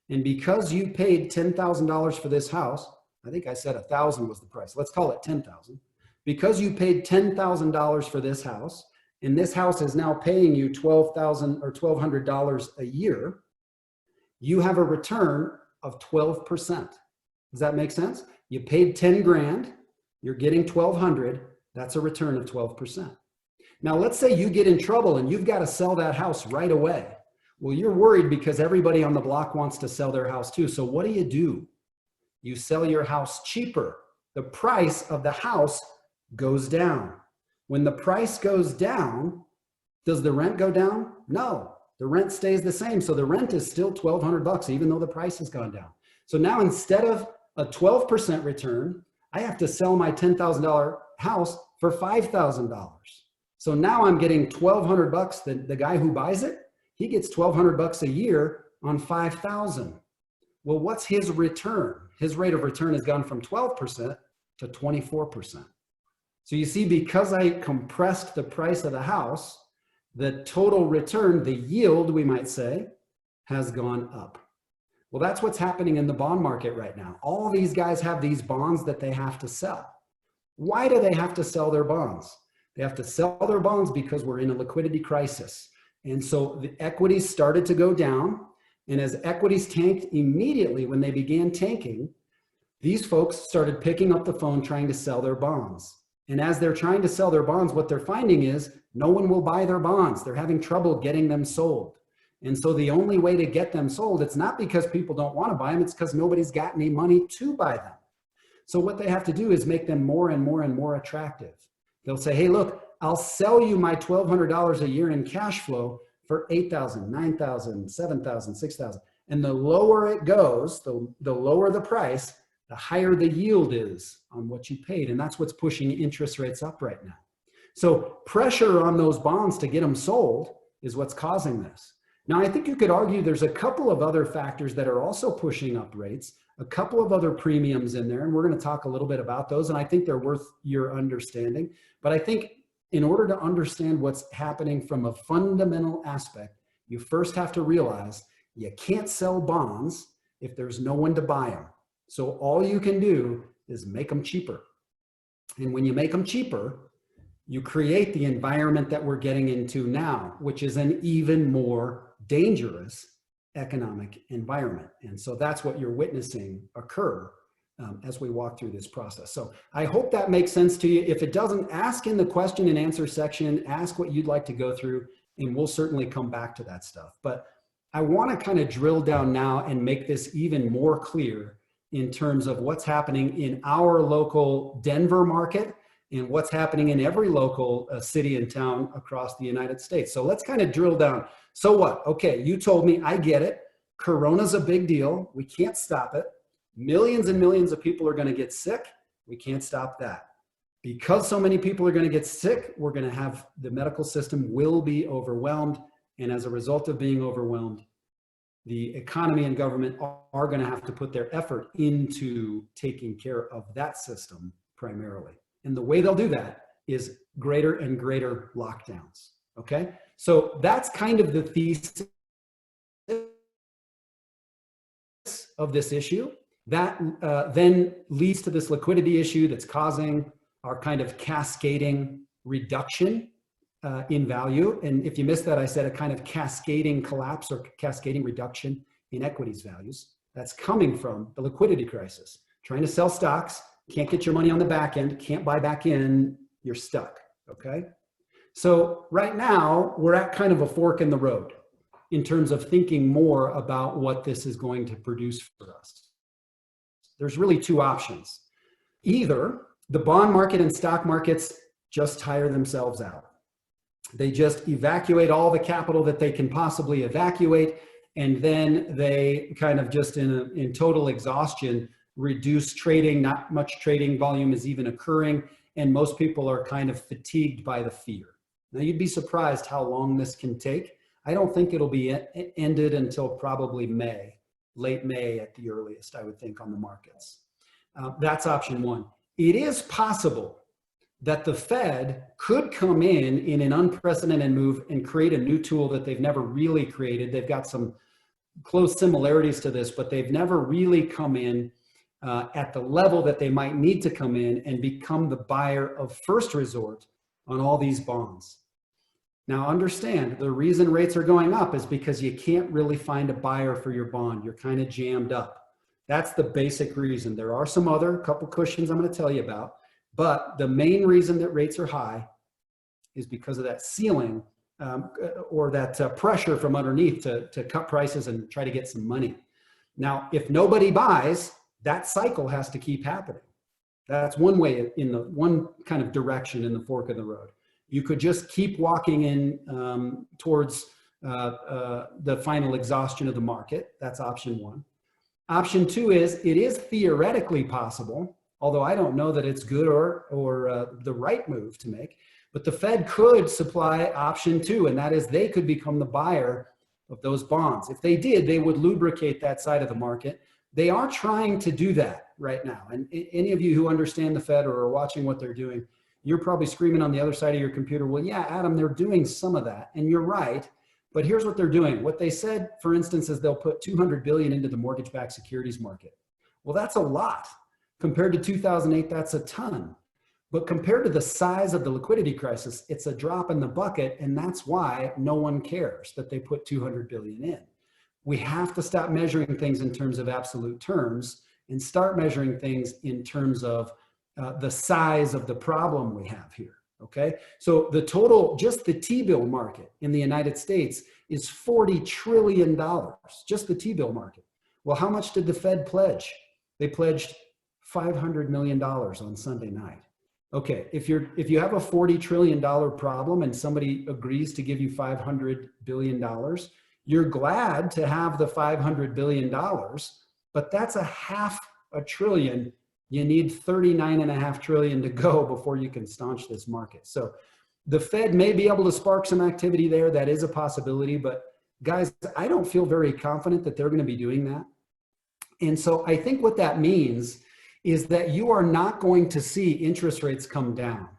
And because you paid $10,000 for this house, I think I said 1,000 was the price. Let's call it 10,000. Because you paid $10,000 for this house, and this house is now paying you $12,000 or $1,200 a year, you have a return of 12%. Does that make sense? You paid 10 grand, you're getting 1,200, that's a return of 12%. Now let's say you get in trouble and you've got to sell that house right away. Well, you're worried because everybody on the block wants to sell their house too. So what do? You sell your house cheaper. The price of the house goes down. When the price goes down, does the rent go down? No, the rent stays the same. So the rent is still $1,200 even though the price has gone down. So now instead of a 12% return, I have to sell my $10,000 house for $5,000. So now I'm getting $1,200. The guy who buys it, he gets $1,200 a year on $5,000. Well, what's his return? His rate of return has gone from 12% to 24%. So you see, because I compressed the price of the house, the total return, the yield, we might say, has gone up. Well, that's what's happening in the bond market right now. All these guys have these bonds that they have to sell. Why do they have to sell their bonds? They have to sell their bonds because we're in a liquidity crisis. And so the equities started to go down. And as equities tanked immediately when they began tanking, these folks started picking up the phone trying to sell their bonds. And as they're trying to sell their bonds, what they're finding is no one will buy their bonds. They're having trouble getting them sold. And so the only way to get them sold, it's not because people don't want to buy them, it's because nobody's got any money to buy them. So what they have to do is make them more and more and more attractive. They'll say, hey, look, I'll sell you my $1,200 a year in cash flow for $8,000, $9,000, $7,000, $6,000. And the lower it goes, the lower the price, the higher the yield is on what you paid. And that's what's pushing interest rates up right now. So pressure on those bonds to get them sold is what's causing this. Now, I think you could argue there's a couple of other factors that are also pushing up rates, a couple of other premiums in there, and we're going to talk a little bit about those, and I think they're worth your understanding. But I think in order to understand what's happening from a fundamental aspect, you first have to realize you can't sell bonds if there's no one to buy them. So all you can do is make them cheaper. And when you make them cheaper, you create the environment that we're getting into now, which is an even more dangerous economic environment. And so that's what you're witnessing occur as we walk through this process. So I hope that makes sense to you. If it doesn't, ask in the question and answer section, ask what you'd like to go through, and we'll certainly come back to that stuff. But I want to kind of drill down now and make this even more clear in terms of what's happening in our local Denver market and what's happening in every local city and town across the United States. So let's kind of drill down. So what? Okay, you told me, I get it. Corona's a big deal. We can't stop it. Millions and millions of people are going to get sick. We can't stop that. Because so many people are going to get sick, we're going to have the medical system will be overwhelmed. And as a result of being overwhelmed, the economy and government are going to have to put their effort into taking care of that system primarily. And the way they'll do that is greater and greater lockdowns. Okay? So that's kind of the thesis of this issue. That then leads to this liquidity issue that's causing our kind of cascading reduction in value. And if you missed that, I said a kind of cascading collapse or cascading reduction in equities values. That's coming from the liquidity crisis. Trying to sell stocks, can't get your money on the back end, can't buy back in, you're stuck, okay? So right now, we're at kind of a fork in the road in terms of thinking more about what this is going to produce for us. There's really two options. Either the bond market and stock markets just tire themselves out. They just evacuate all the capital that they can possibly evacuate, and then they kind of just in total exhaustion reduce trading. Not much trading volume is even occurring, and most people are kind of fatigued by the fear. Now, you'd be surprised how long this can take. I don't think it'll be ended until probably May, late May at the earliest, I would think, on the markets. That's option one. It is possible that the Fed could come in an unprecedented move and create a new tool that they've never really created. They've got some close similarities to this, but they've never really come in at the level that they might need to come in and become the buyer of first resort on all these bonds. Now, understand, the reason rates are going up is because you can't really find a buyer for your bond. You're kind of jammed up. That's the basic reason. There are some other couple cushions I'm going to tell you about, but the main reason that rates are high is because of that ceiling or that pressure from underneath to cut prices and try to get some money. Now, if nobody buys, that cycle has to keep happening. That's one way, in the one kind of direction in the fork of the road. You could just keep walking in towards the final exhaustion of the market. That's option one. Option two is, it is theoretically possible, although I don't know that it's good or the right move to make, but the Fed could supply option two, and that is they could become the buyer of those bonds. If they did, they would lubricate that side of the market. They are trying to do that right now. And any of you who understand the Fed or are watching what they're doing, you're probably screaming on the other side of your computer, well, yeah, Adam, they're doing some of that. And you're right. But here's what they're doing. What they said, for instance, is they'll put $200 billion into the mortgage-backed securities market. Well, that's a lot. Compared to 2008, that's a ton. But compared to the size of the liquidity crisis, it's a drop in the bucket, and that's why no one cares that they put $200 billion in. We have to stop measuring things in terms of absolute terms and start measuring things in terms of the size of the problem we have here. Okay, so the total, just the T-bill market in the United States is $40 trillion, just the T-bill market. Well, how much did the Fed pledge? They pledged $500 million on Sunday night. Okay, if you have a $40 trillion problem and somebody agrees to give you $500 billion, you're glad to have the $500 billion, but that's a $500 billion. You need $39.5 trillion to go before you can staunch this market. So the Fed may be able to spark some activity there. That is a possibility, but guys, I don't feel very confident that they're going to be doing that. And so I think what that means is that you are not going to see interest rates come down.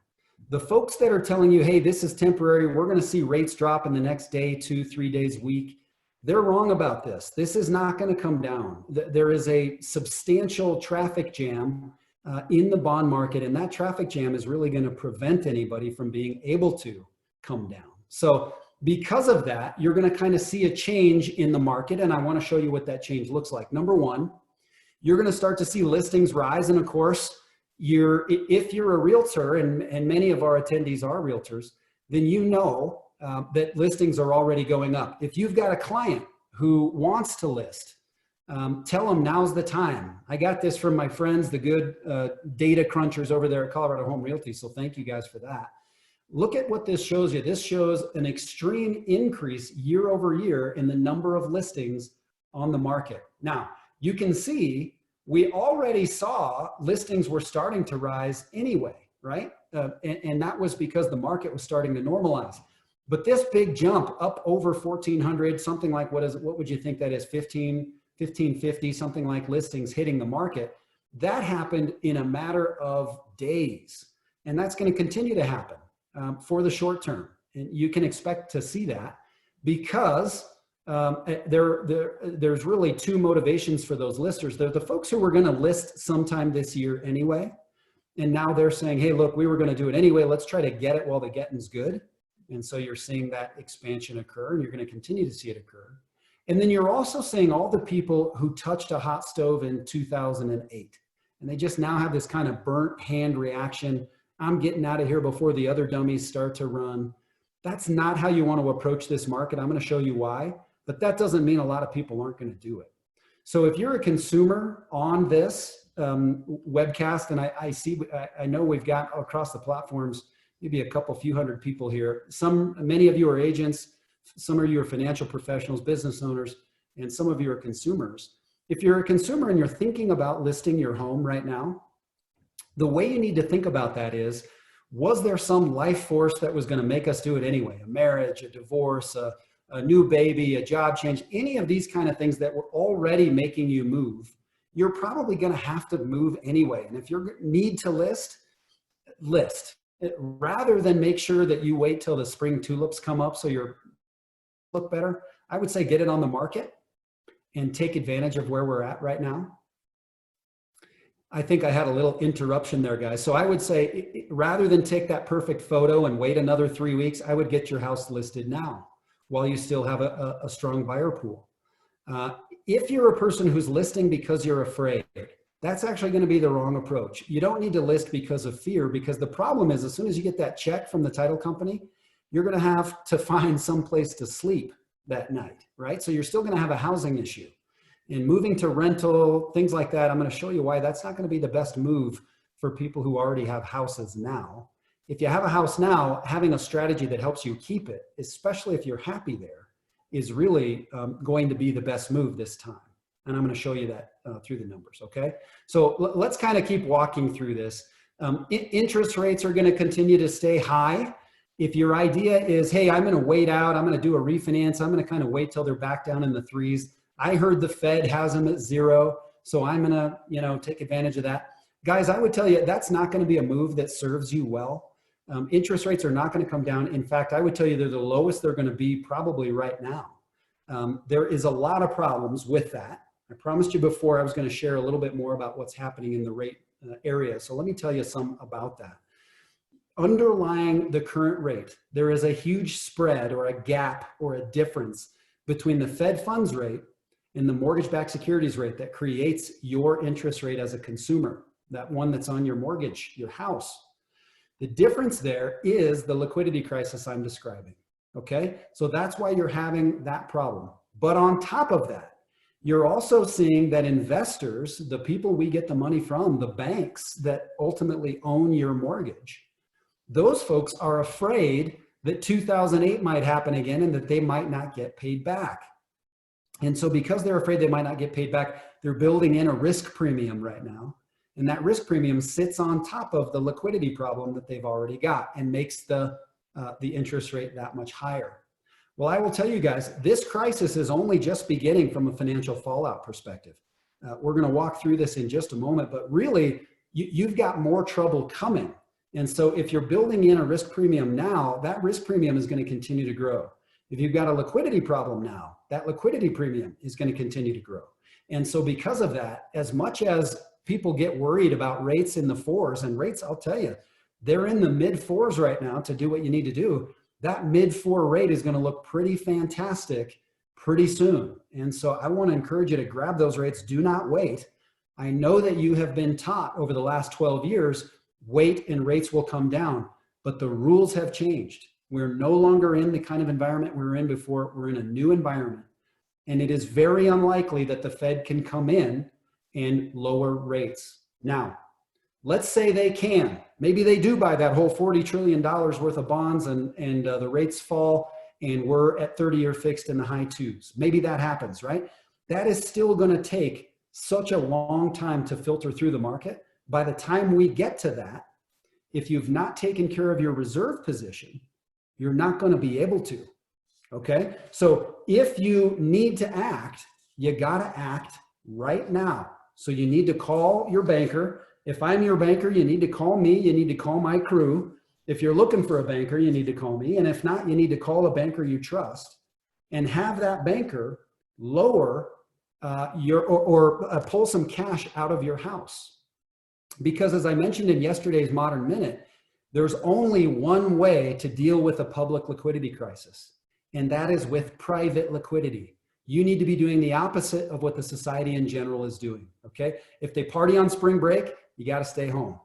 The folks that are telling you, hey, this is temporary, we're going to see rates drop in the next day, 2, 3 days, week, they're wrong about this. This is not going to come down. There is a substantial traffic jam in the bond market, and that traffic jam is really going to prevent anybody from being able to come down. So because of that, you're going to kind of see a change in the market, and I want to show you what that change looks like. Number one, you're going to start to see listings rise, and of course, if you're a realtor, and many of our attendees are realtors, then you know that listings are already going up. If you've got a client who wants to list, tell them now's the time. I got this from my friends, the good data crunchers over there at Colorado Home Realty, so thank you guys for that. Look at what this shows you. This shows an extreme increase year over year in the number of listings on the market. Now, you can see we already saw listings were starting to rise anyway, right? And that was because the market was starting to normalize. But this big jump up over 1,400, something like, what would you think that is? 1,550, something like listings hitting the market. That happened in a matter of days. And that's going to continue to happen for the short term. And you can expect to see that because there's really two motivations for those listers. They're the folks who were going to list sometime this year anyway. And now they're saying, hey, look, we were going to do it anyway. Let's try to get it while the getting's good. And so you're seeing that expansion occur, and you're going to continue to see it occur. And then you're also seeing all the people who touched a hot stove in 2008. And they just now have this kind of burnt hand reaction. I'm getting out of here before the other dummies start to run. That's not how you want to approach this market. I'm going to show you why. But that doesn't mean a lot of people aren't going to do it. So if you're a consumer on this webcast, and I know we've got across the platforms, maybe a few hundred people here. Many of you are agents, some of you are financial professionals, business owners, and some of you are consumers. If you're a consumer and you're thinking about listing your home right now, the way you need to think about that is, was there some life force that was going to make us do it anyway? A marriage, a divorce, a new baby, a job change, any of these kind of things that were already making you move, you're probably going to have to move anyway. And if you need to list, rather than make sure that you wait till the spring tulips come up so you look better. I would say get it on the market and take advantage of where we're at right now. I think I had a little interruption there, guys. So I would say, rather than take that perfect photo and wait another 3 weeks, I would get your house listed now while you still have a strong buyer pool. If you're a person who's listing because you're afraid, that's actually going to be the wrong approach. You don't need to list because of fear, because the problem is, as soon as you get that check from the title company, you're going to have to find some place to sleep that night, right? So you're still going to have a housing issue. And moving to rental, things like that, I'm going to show you why that's not going to be the best move for people who already have houses now. If you have a house now, having a strategy that helps you keep it, especially if you're happy there, is really going to be the best move this time. And I'm going to show you that through the numbers, okay? So let's kind of keep walking through this. Interest rates are going to continue to stay high. If your idea is, hey, I'm going to wait out, I'm going to do a refinance, I'm going to kind of wait till they're back down in the 3s. I heard the Fed has them at 0, so I'm going to, take advantage of that. Guys, I would tell you that's not going to be a move that serves you well. Interest rates are not going to come down. In fact, I would tell you they're the lowest they're going to be probably right now. There is a lot of problems with that. I promised you before I was going to share a little bit more about what's happening in the rate area. So let me tell you some about that. Underlying the current rate, there is a huge spread or a gap or a difference between the Fed funds rate and the mortgage-backed securities rate that creates your interest rate as a consumer, that one that's on your mortgage, your house. The difference there is the liquidity crisis I'm describing, okay? So that's why you're having that problem. But on top of that, you're also seeing that investors, the people we get the money from, the banks that ultimately own your mortgage, those folks are afraid that 2008 might happen again and that they might not get paid back. And so because they're afraid they might not get paid back, they're building in a risk premium right now. And that risk premium sits on top of the liquidity problem that they've already got and makes the interest rate that much higher. Well, I will tell you guys, this crisis is only just beginning from a financial fallout perspective. We're going to walk through this in just a moment, but really you've got more trouble coming. And so if you're building in a risk premium now, that risk premium is going to continue to grow. If you've got a liquidity problem now, that liquidity premium is going to continue to grow. And so because of that, as much as people get worried about rates in the 4s, and rates, I'll tell you, they're in the mid 4s right now to do what you need to do. That mid 4 rate is going to look pretty fantastic pretty soon. And so I want to encourage you to grab those rates. Do not wait. I know that you have been taught over the last 12 years, wait and rates will come down, but the rules have changed. We're no longer in the kind of environment we were in before. We're in a new environment. And it is very unlikely that the Fed can come in and lower rates. Now, let's say they can. Maybe they do buy that whole $40 trillion worth of bonds and the rates fall and we're at 30-year fixed in the high 2s. Maybe that happens, right? That is still going to take such a long time to filter through the market. By the time we get to that, if you've not taken care of your reserve position, you're not going to be able to, okay? So if you need to act, you got to act right now. So you need to call your banker. If I'm your banker, you need to call me. You need to call my crew. If you're looking for a banker, you need to call me. And if not, you need to call a banker you trust and have that banker lower pull some cash out of your house. Because as I mentioned in yesterday's Modern Minute, there's only one way to deal with a public liquidity crisis, and that is with private liquidity. You need to be doing the opposite of what the society in general is doing, okay? If they party on spring break, you got to stay home.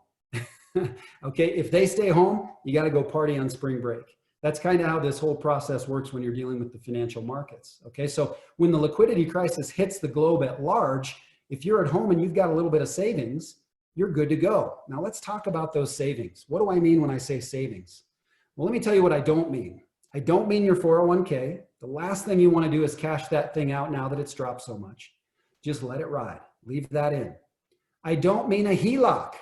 Okay, if they stay home, you got to go party on spring break. That's kind of how this whole process works when you're dealing with the financial markets, okay? So when the liquidity crisis hits the globe at large, if you're at home and you've got a little bit of savings, you're good to go. Now let's talk about those savings. What do I mean when I say savings? Well, let me tell you what I don't mean. I don't mean your 401k. The last thing you want to do is cash that thing out now that it's dropped so much. Just let it ride. Leave that in. I don't mean a HELOC.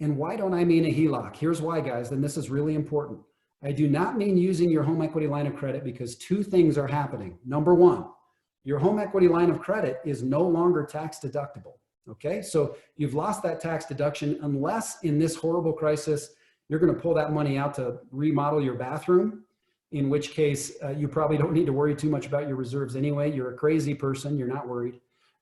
And why don't I mean a HELOC? Here's why, guys, and this is really important. I do not mean using your home equity line of credit because two things are happening. Number one, your home equity line of credit is no longer tax deductible. Okay, so you've lost that tax deduction unless in this horrible crisis, you're going to pull that money out to remodel your bathroom, in which case you probably don't need to worry too much about your reserves anyway. You're a crazy person, you're not worried.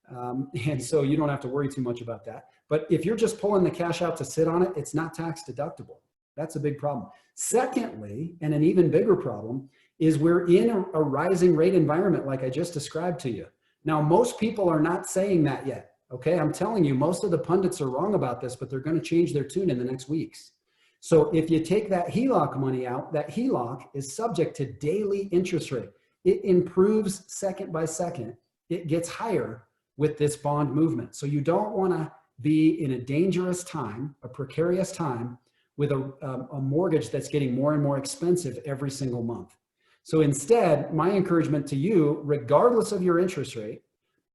And so you don't have to worry too much about that. But if you're just pulling the cash out to sit on it, it's not tax deductible. That's a big problem. Secondly, and an even bigger problem, is we're in a rising rate environment like I just described to you. Now, most people are not saying that yet. Okay, I'm telling you, most of the pundits are wrong about this, but they're going to change their tune in the next weeks. So if you take that HELOC money out, that HELOC is subject to daily interest rate. It improves second by second. It gets higher with this bond movement. So you don't want to be in a dangerous time, a precarious time, with a mortgage that's getting more and more expensive every single month. So instead, my encouragement to you, regardless of your interest rate,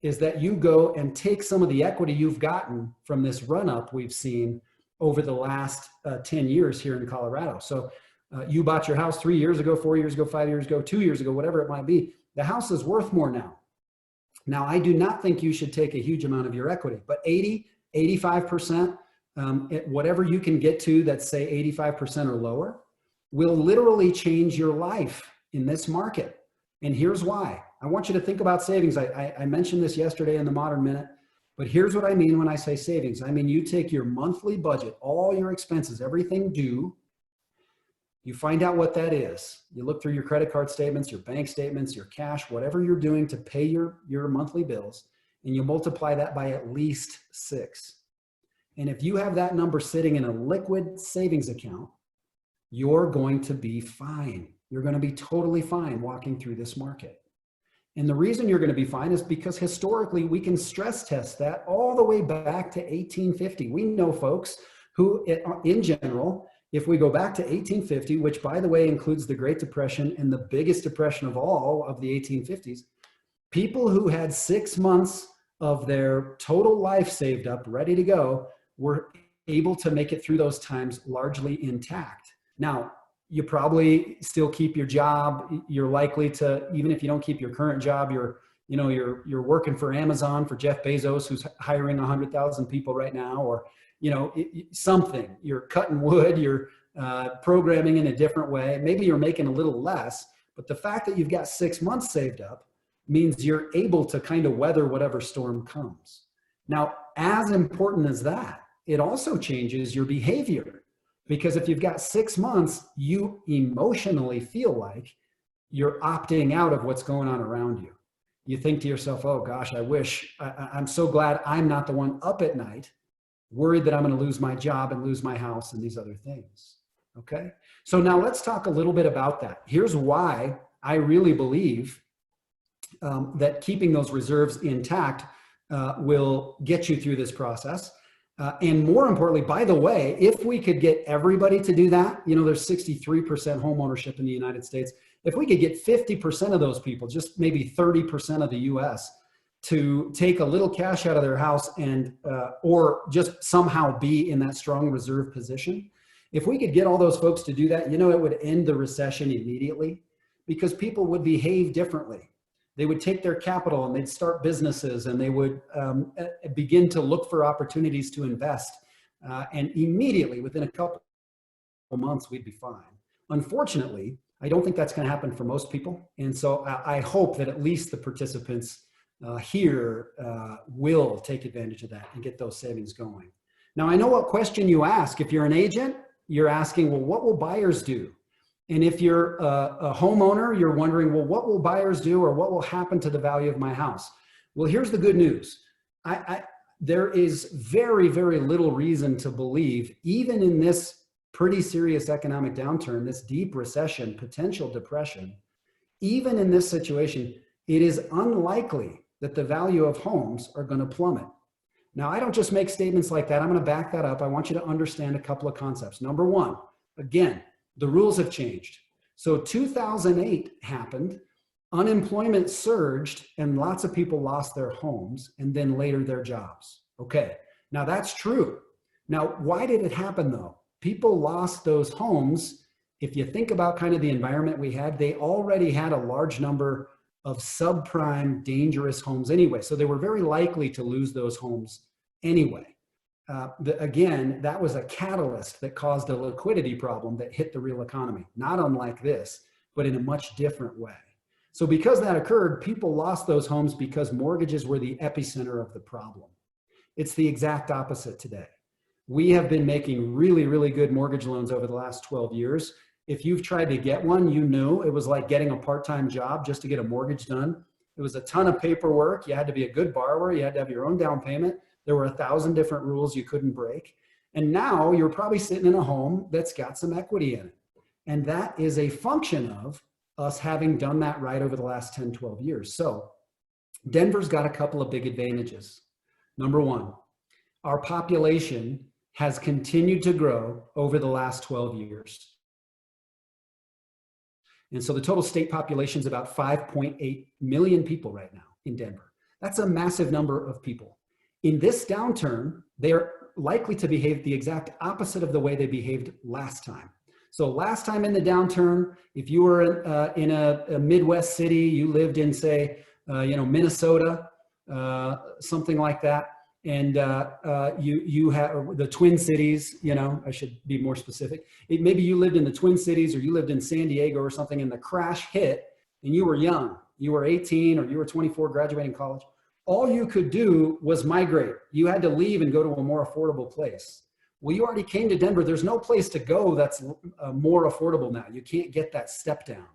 is that you go and take some of the equity you've gotten from this run-up we've seen over the last 10 years here in Colorado. So you bought your house 3 years ago, 4 years ago, 5 years ago, 2 years ago, whatever it might be. The house is worth more now. Now, I do not think you should take a huge amount of your equity, but 80, 85%, whatever you can get to that's say 85% or lower, will literally change your life in this market. And here's why. I want you to think about savings. I mentioned this yesterday in the Modern Minute, but here's what I mean when I say savings. I mean, you take your monthly budget, all your expenses, everything due, you find out what that is. You look through your credit card statements, your bank statements, your cash, whatever you're doing to pay your monthly bills, and you multiply that by at least 6. And if you have that number sitting in a liquid savings account, you're going to be fine. You're going to be totally fine walking through this market. And the reason you're going to be fine is because historically we can stress test that all the way back to 1850. We know folks who, in general, if we go back to 1850, which by the way includes the Great Depression and the biggest depression of all of the 1850s, people who had 6 months of their total life saved up, ready to go, were able to make it through those times largely intact. Now, you probably still keep your job. You're likely to, even if you don't keep your current job, you're working for Amazon, for Jeff Bezos, who's hiring 100,000 people right now, or something. You're cutting wood, you're programming in a different way. Maybe you're making a little less, but the fact that you've got 6 months saved up means you're able to kind of weather whatever storm comes. Now, as important as that, it also changes your behavior. Because if you've got 6 months, you emotionally feel like you're opting out of what's going on around you. You think to yourself, oh gosh, I'm so glad I'm not the one up at night, worried that I'm going to lose my job and lose my house and these other things. Okay? So now let's talk a little bit about that. Here's why I really believe that keeping those reserves intact will get you through this process. And more importantly, by the way, if we could get everybody to do that, there's 63% home ownership in the United States. If we could get 50% of those people, just maybe 30% of the US, to take a little cash out of their house and, or just somehow be in that strong reserve position, if we could get all those folks to do that, it would end the recession immediately because people would behave differently. They would take their capital and they'd start businesses and they would begin to look for opportunities to invest. And immediately, within a couple of months, we'd be fine. Unfortunately, I don't think that's going to happen for most people. And so I hope that at least the participants here will take advantage of that and get those savings going. Now, I know what question you ask. If you're an agent, you're asking, well, what will buyers do? And if you're a homeowner, you're wondering, well, what will buyers do or what will happen to the value of my house? Well, here's the good news. There is very, very little reason to believe, even in this pretty serious economic downturn, this deep recession, potential depression, even in this situation, it is unlikely that the value of homes are going to plummet. Now, I don't just make statements like that. I'm going to back that up. I want you to understand a couple of concepts. Number one, again, the rules have changed. So 2008 happened, unemployment surged, and lots of people lost their homes and then later their jobs. Okay, now that's true. Now, why did it happen though? People lost those homes. If you think about kind of the environment we had, they already had a large number of subprime, dangerous homes anyway. So they were very likely to lose those homes anyway. Again, that was a catalyst that caused a liquidity problem that hit the real economy, not unlike this, but in a much different way. So because that occurred, people lost those homes because mortgages were the epicenter of the problem. It's the exact opposite today. We have been making really, really good mortgage loans over the last 12 years. If you've tried to get one, you know it was like getting a part-time job just to get a mortgage done. It was a ton of paperwork. You had to be a good borrower. You had to have your own down payment. There were 1,000 different rules you couldn't break. And now you're probably sitting in a home that's got some equity in it. And that is a function of us having done that right over the last 10, 12 years. So Denver's got a couple of big advantages. Number one, our population has continued to grow over the last 12 years. And so the total state population is about 5.8 million people right now in Denver. That's a massive number of people. In this downturn, they're likely to behave the exact opposite of the way they behaved last time. So last time in the downturn, if you were in a Midwest city, you lived in, say, Minnesota, something like that, and you have the Twin Cities, I should be more specific. Maybe you lived in the Twin Cities, or you lived in San Diego or something, and the crash hit, and you were young. You were 18 or you were 24, graduating college. All you could do was migrate. You had to leave and go to a more affordable place. Well, you already came to Denver. There's no place to go that's more affordable now. You can't get that step down.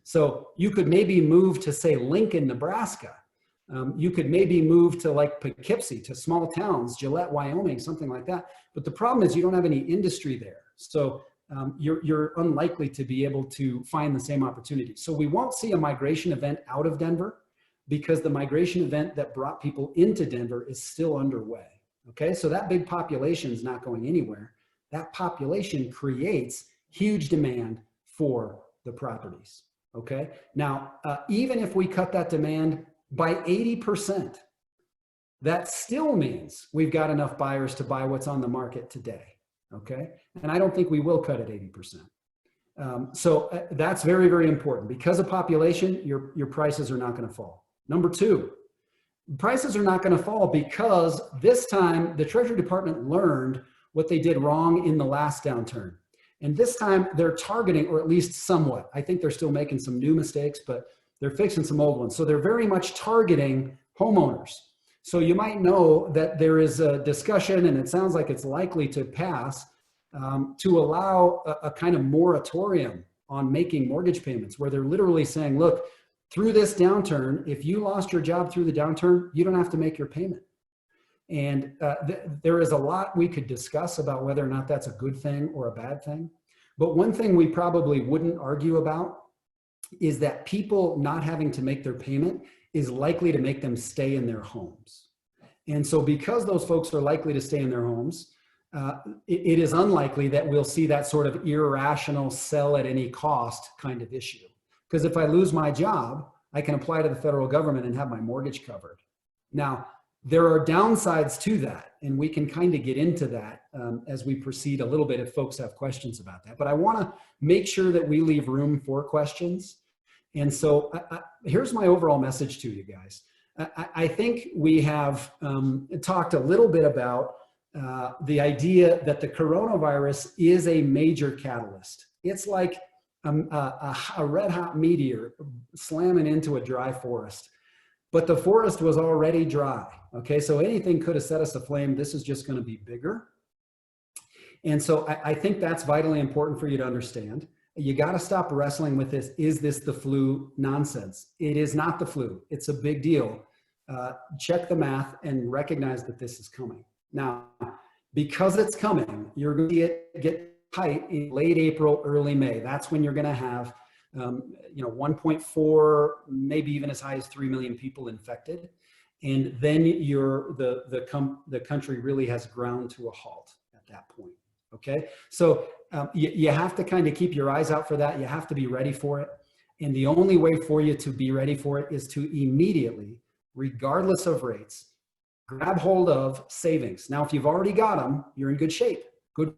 So you could maybe move to, say, Lincoln, Nebraska. You could maybe move to like Poughkeepsie, to small towns, Gillette, Wyoming, something like that. But the problem is you don't have any industry there. So you're unlikely to be able to find the same opportunity. So we won't see a migration event out of Denver because the migration event that brought people into Denver is still underway. Okay, so that big population is not going anywhere. That population creates huge demand for the properties. Okay, now, even if we cut that demand by 80%, that still means we've got enough buyers to buy what's on the market today. Okay, and I don't think we will cut it 80%. So that's very, very important. Because of population, your prices are not going to fall. Number two, prices are not going to fall because this time the Treasury Department learned what they did wrong in the last downturn. And this time they're targeting, or at least somewhat, I think they're still making some new mistakes, but they're fixing some old ones. So they're very much targeting homeowners. So you might know that there is a discussion, and it sounds like it's likely to pass, to allow a kind of moratorium on making mortgage payments, where they're literally saying, look, through this downturn, if you lost your job through the downturn, you don't have to make your payment. And there is a lot we could discuss about whether or not that's a good thing or a bad thing. But one thing we probably wouldn't argue about is that people not having to make their payment is likely to make them stay in their homes. And so because those folks are likely to stay in their homes, it is unlikely that we'll see that sort of irrational sell at any cost kind of issue. Because if I lose my job, I can apply to the federal government and have my mortgage covered. Now, there are downsides to that, and we can kind of get into that as we proceed a little bit if folks have questions about that. But I want to make sure that we leave room for questions. And so here's my overall message to you guys. I think we have talked a little bit about the idea that the coronavirus is a major catalyst. It's like a red hot meteor slamming into a dry forest, but the forest was already dry. Okay, so anything could have set us aflame. This is just going to be bigger. And so I think that's vitally important for you to understand. You got to stop wrestling with this. Is this the flu nonsense? It is not the flu. It's a big deal. Check the math and recognize that this is coming. Now, because it's coming, you're going to see it get tight in late April, early May. That's when you're going to have 1.4, maybe even as high as 3 million people infected. And then the country really has ground to a halt at that point. Okay, so you have to kind of keep your eyes out for that. You have to be ready for it. And the only way for you to be ready for it is to immediately, regardless of rates, grab hold of savings. Now, if you've already got them, you're in good shape. Good.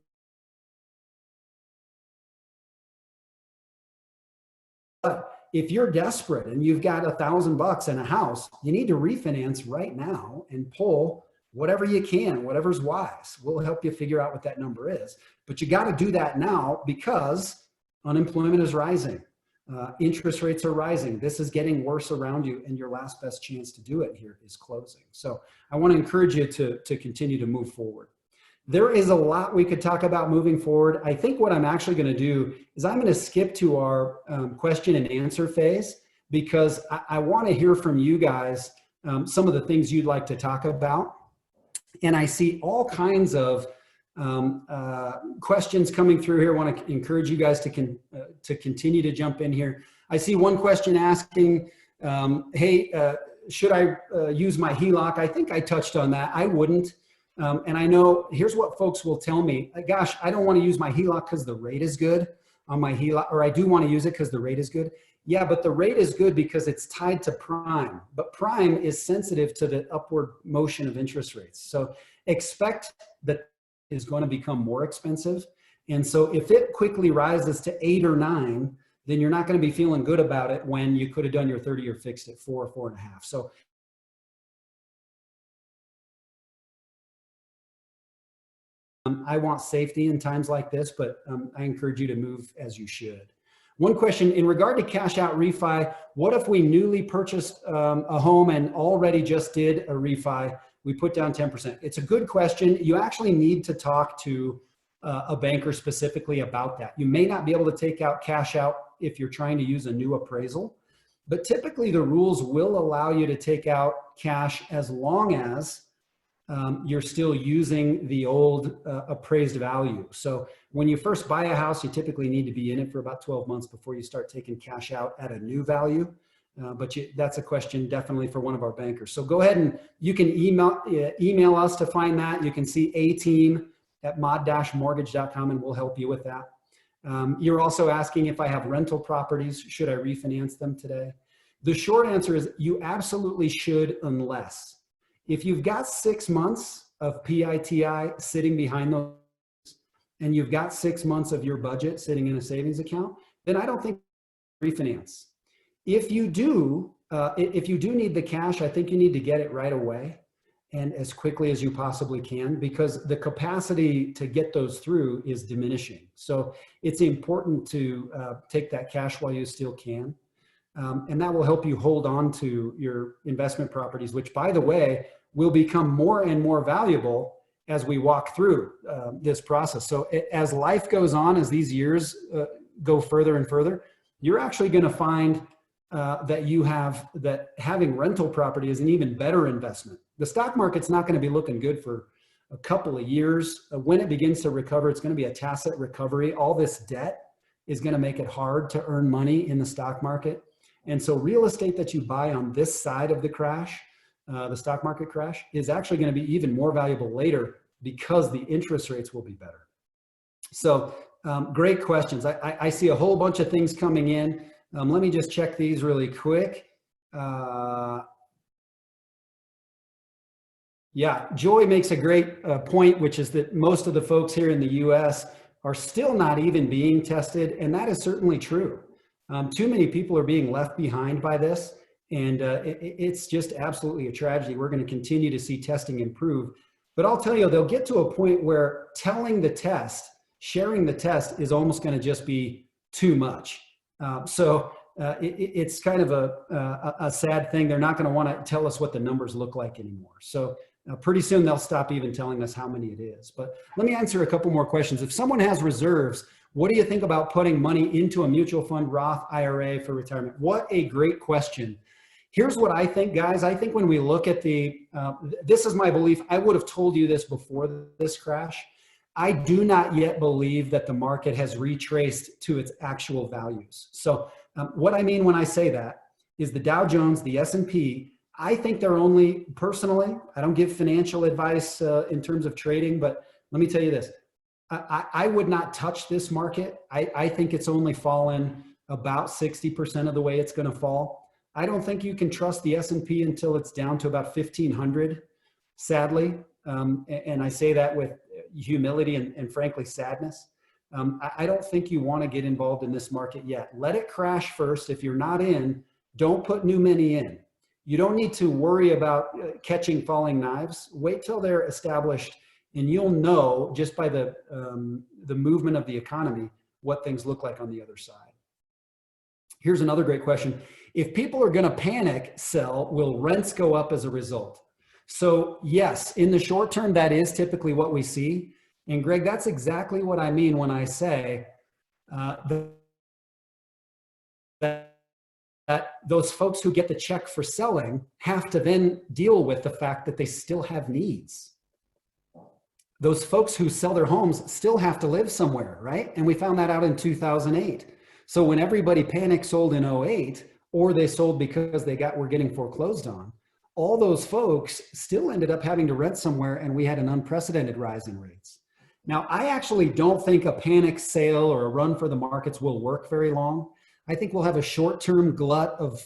But if you're desperate and you've got $1,000 in a house, you need to refinance right now and pull whatever you can, whatever's wise. We'll help you figure out what that number is. But you got to do that now because unemployment is rising. Interest rates are rising. This is getting worse around you, and your last best chance to do it here is closing. So I want to encourage you to continue to move forward. There is a lot we could talk about moving forward. I think what I'm actually going to do is I'm going to skip to our question and answer phase, because I want to hear from you guys some of the things you'd like to talk about. And I see all kinds of questions coming through here. I want to encourage you guys to continue to jump in here. I see one question asking, hey, should I use my HELOC? I think I touched on that. I wouldn't. And I know, here's what folks will tell me. Gosh, I don't want to use my HELOC because the rate is good on my HELOC, or I do want to use it because the rate is good. Yeah, but the rate is good because it's tied to prime. But prime is sensitive to the upward motion of interest rates. So expect that is going to become more expensive. And so if it quickly rises to 8 or 9, then you're not going to be feeling good about it when you could have done your 30-year fixed at 4, 4.5. So I want safety in times like this, but I encourage you to move as you should. One question in regard to cash out refi, what if we newly purchased a home and already just did a refi? We put down 10%. It's a good question. You actually need to talk to a banker specifically about that. You may not be able to take out cash out if you're trying to use a new appraisal, but typically the rules will allow you to take out cash as long as you're still using the old appraised value. So when you first buy a house, you typically need to be in it for about 12 months before you start taking cash out at a new value. But that's a question definitely for one of our bankers. So go ahead and you can email us to find that. You can see ateam@mod-mortgage.com and we'll help you with that. You're also asking if I have rental properties, should I refinance them today? The short answer is you absolutely should, unless if you've got 6 months of PITI sitting behind those and you've got 6 months of your budget sitting in a savings account, then I don't think refinance. If you do need the cash, I think you need to get it right away and as quickly as you possibly can, because the capacity to get those through is diminishing. So it's important to take that cash while you still can. And that will help you hold on to your investment properties, which, by the way, will become more and more valuable as we walk through this process. So as life goes on, as these years go further and further, you're actually going to find that having rental property is an even better investment. The stock market's not going to be looking good for a couple of years. When it begins to recover, it's going to be a tacit recovery. All this debt is going to make it hard to earn money in the stock market. And so real estate that you buy on this side of the crash, the stock market crash, is actually going to be even more valuable later because the interest rates will be better. So great questions. I see a whole bunch of things coming in. Let me just check these really quick. Yeah, Joy makes a great point, which is that most of the folks here in the US are still not even being tested, and that is certainly true. Too many people are being left behind by this, and it's just absolutely a tragedy. We're going to continue to see testing improve, but I'll tell you, they'll get to a point where telling the test, sharing the test is almost going to just be too much. It's kind of a sad thing. They're not going to want to tell us what the numbers look like anymore. So pretty soon they'll stop even telling us how many it is. But let me answer a couple more questions. If someone has reserves, what do you think about putting money into a mutual fund, Roth IRA for retirement? What a great question. Here's what I think, guys. I think when we look at this is my belief. I would have told you this before this crash. I do not yet believe that the market has retraced to its actual values. So what I mean when I say that is the Dow Jones, the S&P, I think they're only, personally, I don't give financial advice in terms of trading, but let me tell you this. I would not touch this market. I think it's only fallen about 60% of the way it's going to fall. I don't think you can trust the S&P until it's down to about 1,500, sadly. And I say that with humility and frankly, sadness. I don't think you want to get involved in this market yet. Let it crash first. If you're not in, don't put new money in. You don't need to worry about catching falling knives. Wait till they're established, and you'll know just by the movement of the economy what things look like on the other side. Here's another great question. If people are going to panic sell, will rents go up as a result? So yes, in the short term, that is typically what we see. And Greg, that's exactly what I mean when I say that those folks who get the check for selling have to then deal with the fact that they still have needs. Those folks who sell their homes still have to live somewhere, right? And we found that out in 2008. So when everybody panic sold in 08, or they sold because were getting foreclosed on, all those folks still ended up having to rent somewhere, and we had an unprecedented rise in rates. Now, I actually don't think a panic sale or a run for the markets will work very long. I think we'll have a short-term glut of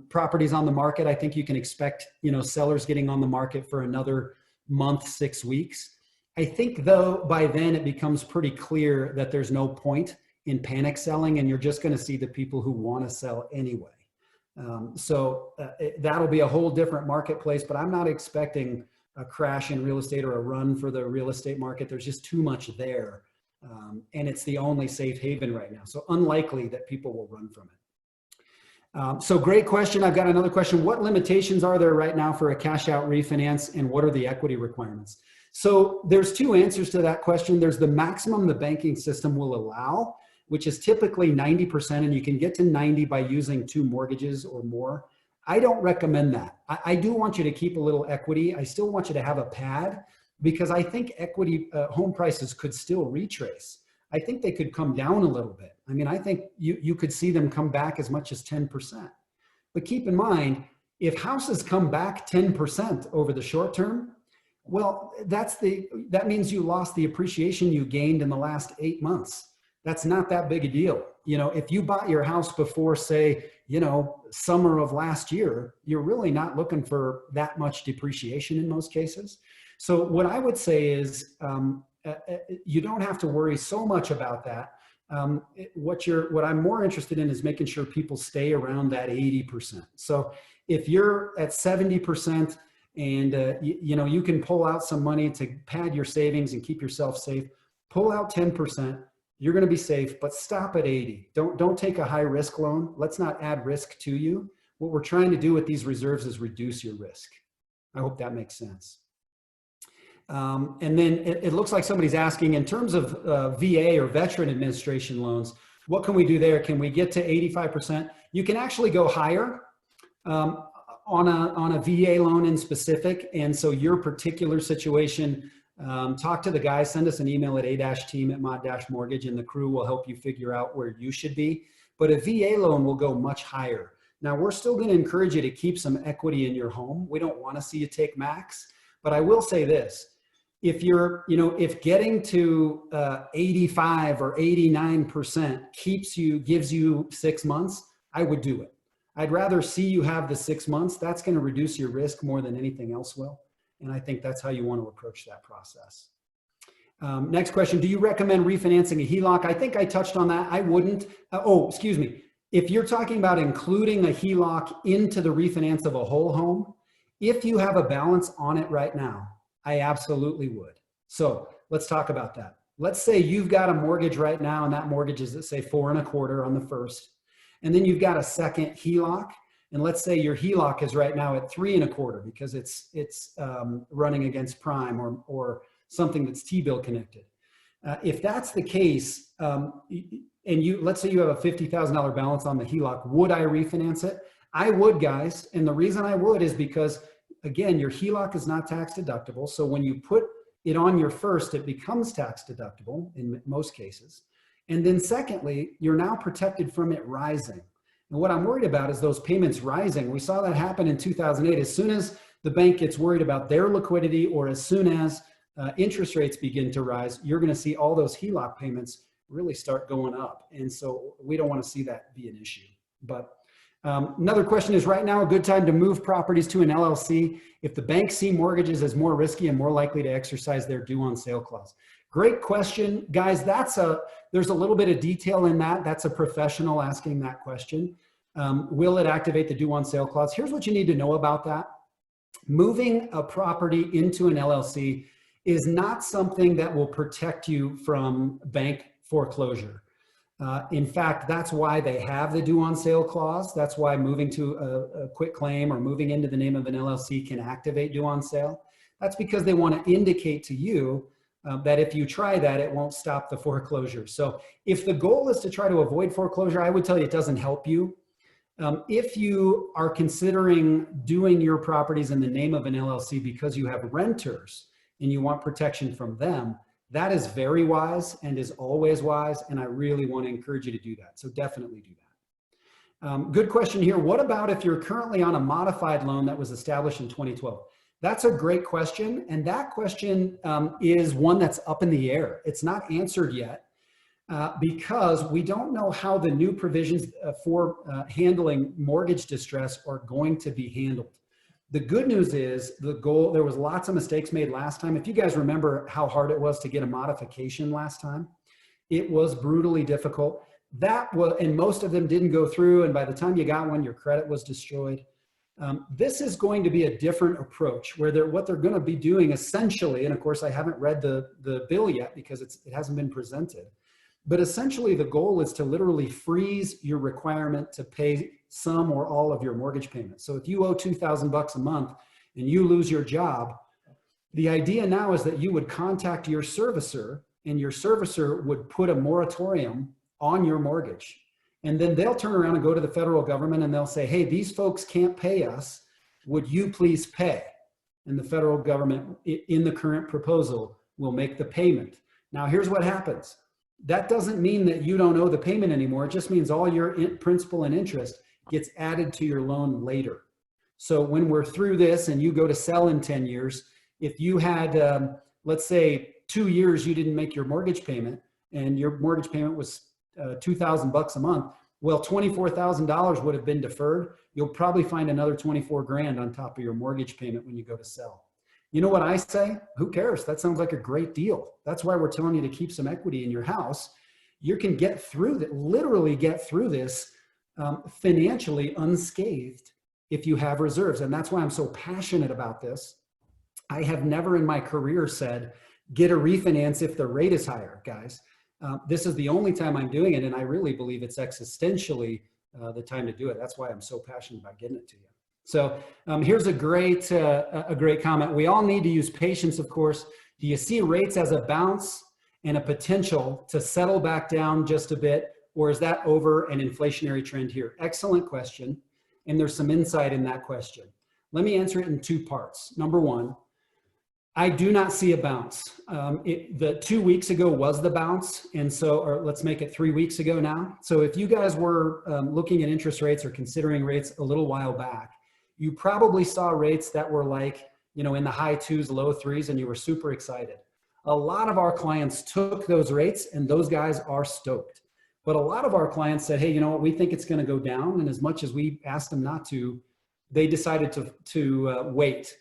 properties on the market. I think you can expect, sellers getting on the market for another month, 6 weeks. I think though, by then it becomes pretty clear that there's no point in panic selling, and you're just going to see the people who want to sell anyway. That'll be a whole different marketplace, but I'm not expecting a crash in real estate or a run for the real estate market. There's just too much there. And it's the only safe haven right now. So unlikely that people will run from it. So great question. I've got another question. What limitations are there right now for a cash out refinance, and what are the equity requirements? So there's two answers to that question. There's the maximum the banking system will allow, which is typically 90%, and you can get to 90 by using 2 mortgages or more. I don't recommend that. I do want you to keep a little equity. I still want you to have a pad, because I think equity home prices could still retrace. I think they could come down a little bit. I mean, I think you could see them come back as much as 10%. But keep in mind, if houses come back 10% over the short term, well, that means you lost the appreciation you gained in the last 8 months. That's not that big a deal. If you bought your house before, say, summer of last year, you're really not looking for that much depreciation in most cases. So what I would say is you don't have to worry so much about that. What I'm more interested in is making sure people stay around that 80%. So if you're at 70% and you can pull out some money to pad your savings and keep yourself safe, pull out 10%. You're going to be safe, but stop at 80. Don't take a high risk loan. Let's not add risk to you. What we're trying to do with these reserves is reduce your risk. I hope that makes sense. And then it looks like somebody's asking, in terms of VA or Veteran Administration loans, what can we do there? Can we get to 85%? You can actually go higher on a VA loan in specific. And so your particular situation, talk to the guys, send us an email at a-team@mod-mortgage, and the crew will help you figure out where you should be. But a VA loan will go much higher. Now, we're still going to encourage you to keep some equity in your home. We don't want to see you take max, but I will say this. If if getting to 85 or 89% gives you 6 months, I would do it. I'd rather see you have the 6 months. That's going to reduce your risk more than anything else will. And I think that's how you want to approach that process. Next question, do you recommend refinancing a HELOC? I think I touched on that. I wouldn't. Excuse me. If you're talking about including a HELOC into the refinance of a whole home, if you have a balance on it right now, I absolutely would. So let's talk about that. Let's say you've got a mortgage right now, and that mortgage is at say 4.25 on the first. And then you've got a second HELOC. And let's say your HELOC is right now at 3.25 because it's running against prime or something that's T-bill connected. If that's the case, and let's say you have a $50,000 balance on the HELOC, would I refinance it? I would, guys. And the reason I would is because, again, your HELOC is not tax deductible. So when you put it on your first, it becomes tax deductible in most cases. And then secondly, you're now protected from it rising. And what I'm worried about is those payments rising. We saw that happen in 2008. As soon as the bank gets worried about their liquidity, or as soon as interest rates begin to rise, you're going to see all those HELOC payments really start going up. And so we don't want to see that be an issue. But another question is, right now a good time to move properties to an LLC if the banks see mortgages as more risky and more likely to exercise their due on sale clause? Great question, guys. There's a little bit of detail in that. That's a professional asking that question. Will it activate the due on sale clause? Here's what you need to know about that. Moving a property into an LLC is not something that will protect you from bank foreclosure. In fact, that's why they have the due on sale clause. That's why moving to a quit claim or moving into the name of an LLC can activate due on sale. That's because they want to indicate to you that if you try that, it won't stop the foreclosure. So if the goal is to try to avoid foreclosure, I would tell you it doesn't help you. If you are considering doing your properties in the name of an LLC because you have renters and you want protection from them, that is very wise and is always wise. And I really want to encourage you to do that. So definitely do that. Good question here. What about if you're currently on a modified loan that was established in 2012? That's a great question. And that question is one that's up in the air. It's not answered yet because we don't know how the new provisions for handling mortgage distress are going to be handled. The good news is there was lots of mistakes made last time. If you guys remember how hard it was to get a modification last time, it was brutally difficult. And most of them didn't go through. And by the time you got one, your credit was destroyed. This is going to be a different approach where what they're going to be doing essentially, and of course I haven't read the bill yet because it hasn't been presented, but essentially the goal is to literally freeze your requirement to pay some or all of your mortgage payments. So if you owe $2,000 a month and you lose your job, the idea now is that you would contact your servicer and your servicer would put a moratorium on your mortgage. And then they'll turn around and go to the federal government and they'll say, hey, these folks can't pay us. Would you please pay? And the federal government in the current proposal will make the payment. Now, here's what happens. That doesn't mean that you don't owe the payment anymore. It just means all your principal and interest gets added to your loan later. So when we're through this and you go to sell in 10 years, if you had, let's say 2 years, you didn't make your mortgage payment and your mortgage payment was $2,000 a month, well, $24,000 would have been deferred. You'll probably find another 24 grand on top of your mortgage payment when you go to sell. You know what I say? Who cares? That sounds like a great deal. That's why we're telling you to keep some equity in your house. You can get through that, literally get through this financially unscathed if you have reserves. And that's why I'm so passionate about this. I have never in my career said, get a refinance if the rate is higher, guys. This is the only time I'm doing it. And I really believe it's existentially the time to do it. That's why I'm so passionate about getting it to you. So here's a great comment. We all need to use patience, of course. Do you see rates as a bounce and a potential to settle back down just a bit? Or is that over an inflationary trend here? Excellent question. And there's some insight in that question. Let me answer it in two parts. Number one, I do not see a bounce. The 2 weeks ago was the bounce. And so, or let's make it 3 weeks ago now. So if you guys were looking at interest rates or considering rates a little while back, you probably saw rates that were like, you know, in the high 2s, low 3s, and you were super excited. A lot of our clients took those rates and those guys are stoked. But a lot of our clients said, hey, you know what, we think it's going to go down. And as much as we asked them not to, they decided to wait.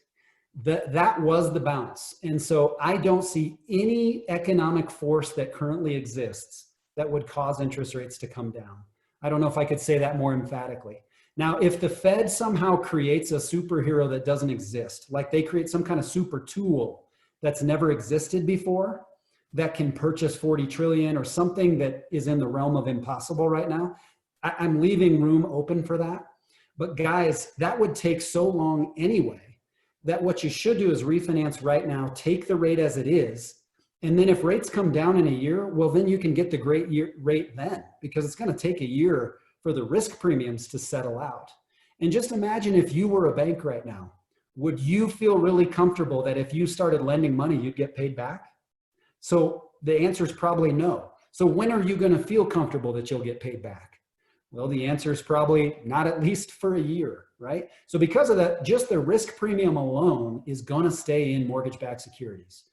That was the bounce. And so I don't see any economic force that currently exists that would cause interest rates to come down. I don't know if I could say that more emphatically. Now, if the Fed somehow creates a superhero that doesn't exist, like they create some kind of super tool that's never existed before, that can purchase 40 trillion or something that is in the realm of impossible right now, I'm leaving room open for that. But guys, that would take so long anyway, that what you should do is refinance right now, take the rate as it is. And then if rates come down in a year, well, then you can get the great rate then, because it's going to take a year for the risk premiums to settle out. And just imagine if you were a bank right now, would you feel really comfortable that if you started lending money, you'd get paid back? So the answer is probably no. So when are you going to feel comfortable that you'll get paid back? Well, the answer is probably not, at least for a year, right? So because of that, just the risk premium alone is going to stay in mortgage-backed securities.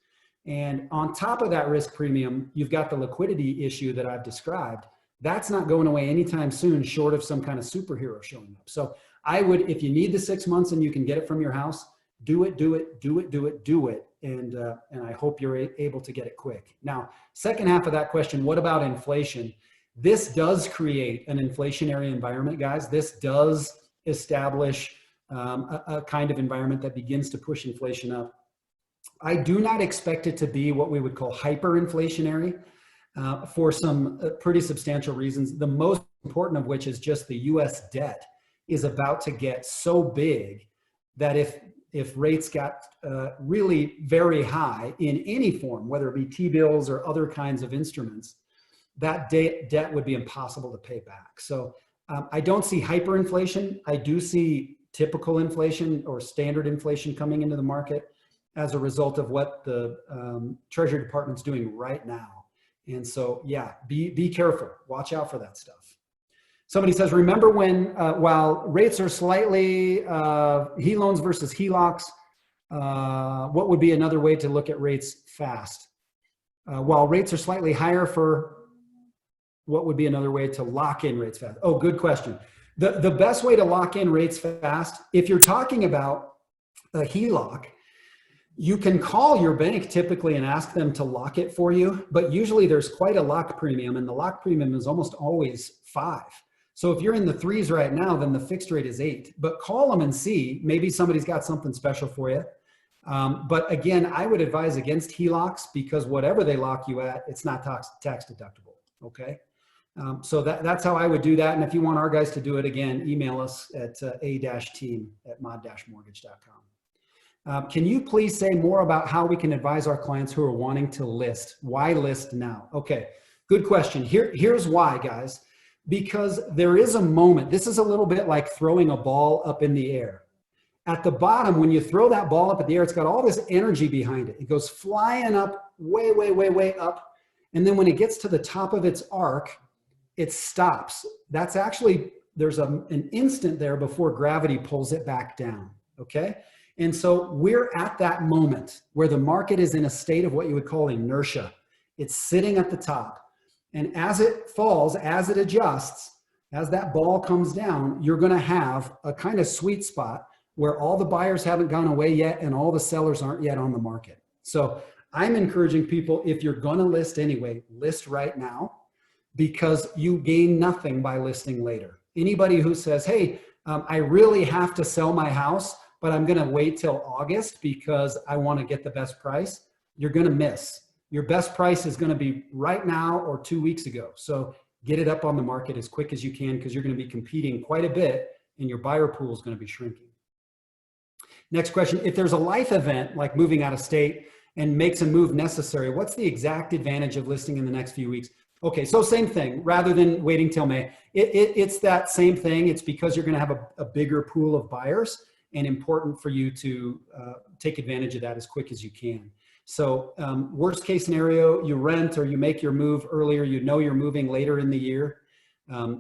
And on top of that risk premium, you've got the liquidity issue that I've described. That's not going away anytime soon, short of some kind of superhero showing up. So I would, if you need the 6 months and you can get it from your house, do it, do it, do it, do it, do it. And I hope you're able to get it quick. Now, second half of that question, what about inflation? This does create an inflationary environment, guys. This does establish a kind of environment that begins to push inflation up. I do not expect it to be what we would call hyperinflationary for some pretty substantial reasons. The most important of which is just the US debt is about to get so big that if rates got really very high in any form, whether it be T-bills or other kinds of instruments, that debt would be impossible to pay back. So I don't see hyperinflation. I do see typical inflation or standard inflation coming into the market as a result of what the Treasury Department's doing right now. And so, yeah, be careful. Watch out for that stuff. Somebody says, remember when, while rates are slightly, HELoans versus HELOCs, what would be another way to look at rates fast? While rates are slightly higher for, what would be another way to lock in rates fast? Oh, good question. The best way to lock in rates fast, if you're talking about a HELOC, you can call your bank typically and ask them to lock it for you, but usually there's quite a lock premium, and the lock premium is almost always 5. So if you're in the 3s right now, then the fixed rate is 8. But call them and see, maybe somebody's got something special for you. But again, I would advise against HELOCs because whatever they lock you at, it's not tax deductible, okay? So that's how I would do that. And if you want our guys to do it, again, email us at a-team@mod-mortgage.com. Can you please say more about how we can advise our clients who are wanting to list? Why list now? Okay, good question. Here's why, guys. Because there is a moment, this is a little bit like throwing a ball up in the air. At the bottom, when you throw that ball up in the air, it's got all this energy behind it. It goes flying up, way, way, way, way up. And then when it gets to the top of its arc, it stops. That's actually, there's an instant there before gravity pulls it back down, okay? And so we're at that moment where the market is in a state of what you would call inertia. It's sitting at the top. And as it falls, as it adjusts, as that ball comes down, you're going to have a kind of sweet spot where all the buyers haven't gone away yet and all the sellers aren't yet on the market. So I'm encouraging people, if you're going to list anyway, list right now because you gain nothing by listing later. Anybody who says, hey, I really have to sell my house, but I'm going to wait till August because I want to get the best price, you're going to miss. Your best price is going to be right now or 2 weeks ago. So get it up on the market as quick as you can because you're going to be competing quite a bit and your buyer pool is going to be shrinking. Next question, if there's a life event like moving out of state and makes a move necessary, what's the exact advantage of listing in the next few weeks? Okay, so same thing, rather than waiting till May, it's that same thing. It's because you're going to have a bigger pool of buyers and important for you to take advantage of that as quick as you can. So worst case scenario, you rent or you make your move earlier, you know you're moving later in the year,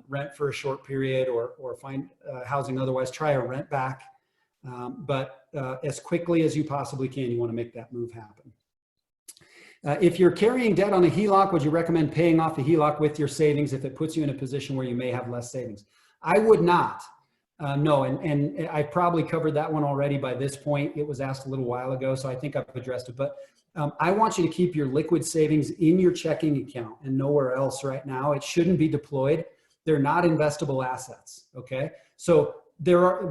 rent for a short period or find housing otherwise, try a rent back. But as quickly as you possibly can, you want to make that move happen. If you're carrying debt on a HELOC, would you recommend paying off the HELOC with your savings if it puts you in a position where you may have less savings? I would not. No, and I probably covered that one already by this point. It was asked a little while ago, so I think I've addressed it. But I want you to keep your liquid savings in your checking account and nowhere else right now. It shouldn't be deployed. They're not investable assets, okay? So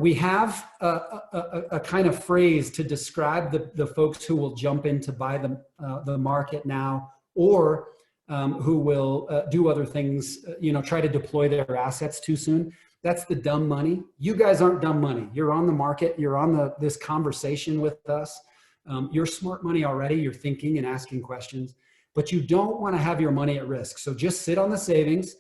we have a kind of phrase to describe the folks who will jump in to buy the market now or who will do other things, try to deploy their assets too soon. That's the dumb money. You guys aren't dumb money. You're on the market. You're on this conversation with us. You're smart money already. You're thinking and asking questions, but you don't want to have your money at risk. So just sit on the savings,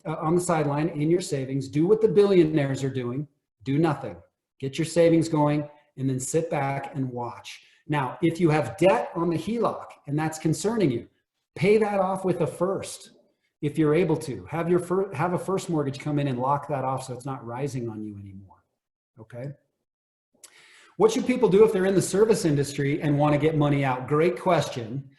on the sideline in your savings. Do what the billionaires are doing. Do nothing. Get your savings going and then sit back and watch. Now, if you have debt on the HELOC and that's concerning you, pay that off with a first. If you're able to, have a first mortgage come in and lock that off so it's not rising on you anymore, okay? What should people do if they're in the service industry and want to get money out? Great question.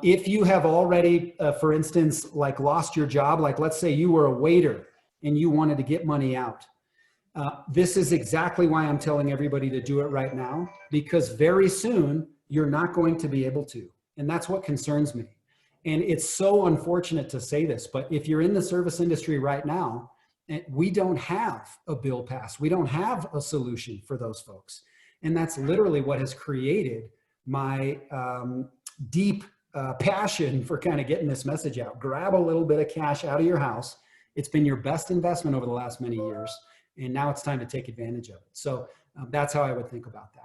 If you have already, for instance, like lost your job, like let's say you were a waiter and you wanted to get money out. This is exactly why I'm telling everybody to do it right now, because very soon you're not going to be able to. And that's what concerns me. And it's so unfortunate to say this, but if you're in the service industry right now, we don't have a bill pass. We don't have a solution for those folks. And that's literally what has created my deep passion for kind of getting this message out. Grab a little bit of cash out of your house. It's been your best investment over the last many years. And now it's time to take advantage of it. So that's how I would think about that.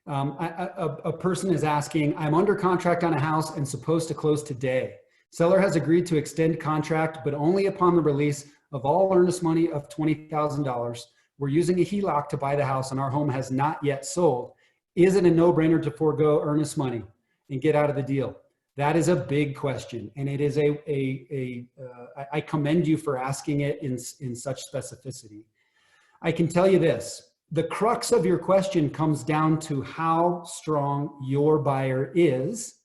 A person is asking, I'm under contract on a house and supposed to close today. Seller has agreed to extend contract, but only upon the release of all earnest money of $20,000. We're using a HELOC to buy the house and our home has not yet sold. Is it a no-brainer to forego earnest money and get out of the deal? That is a big question. And it is I commend you for asking it in such specificity. I can tell you this. The crux of your question comes down to how strong your buyer is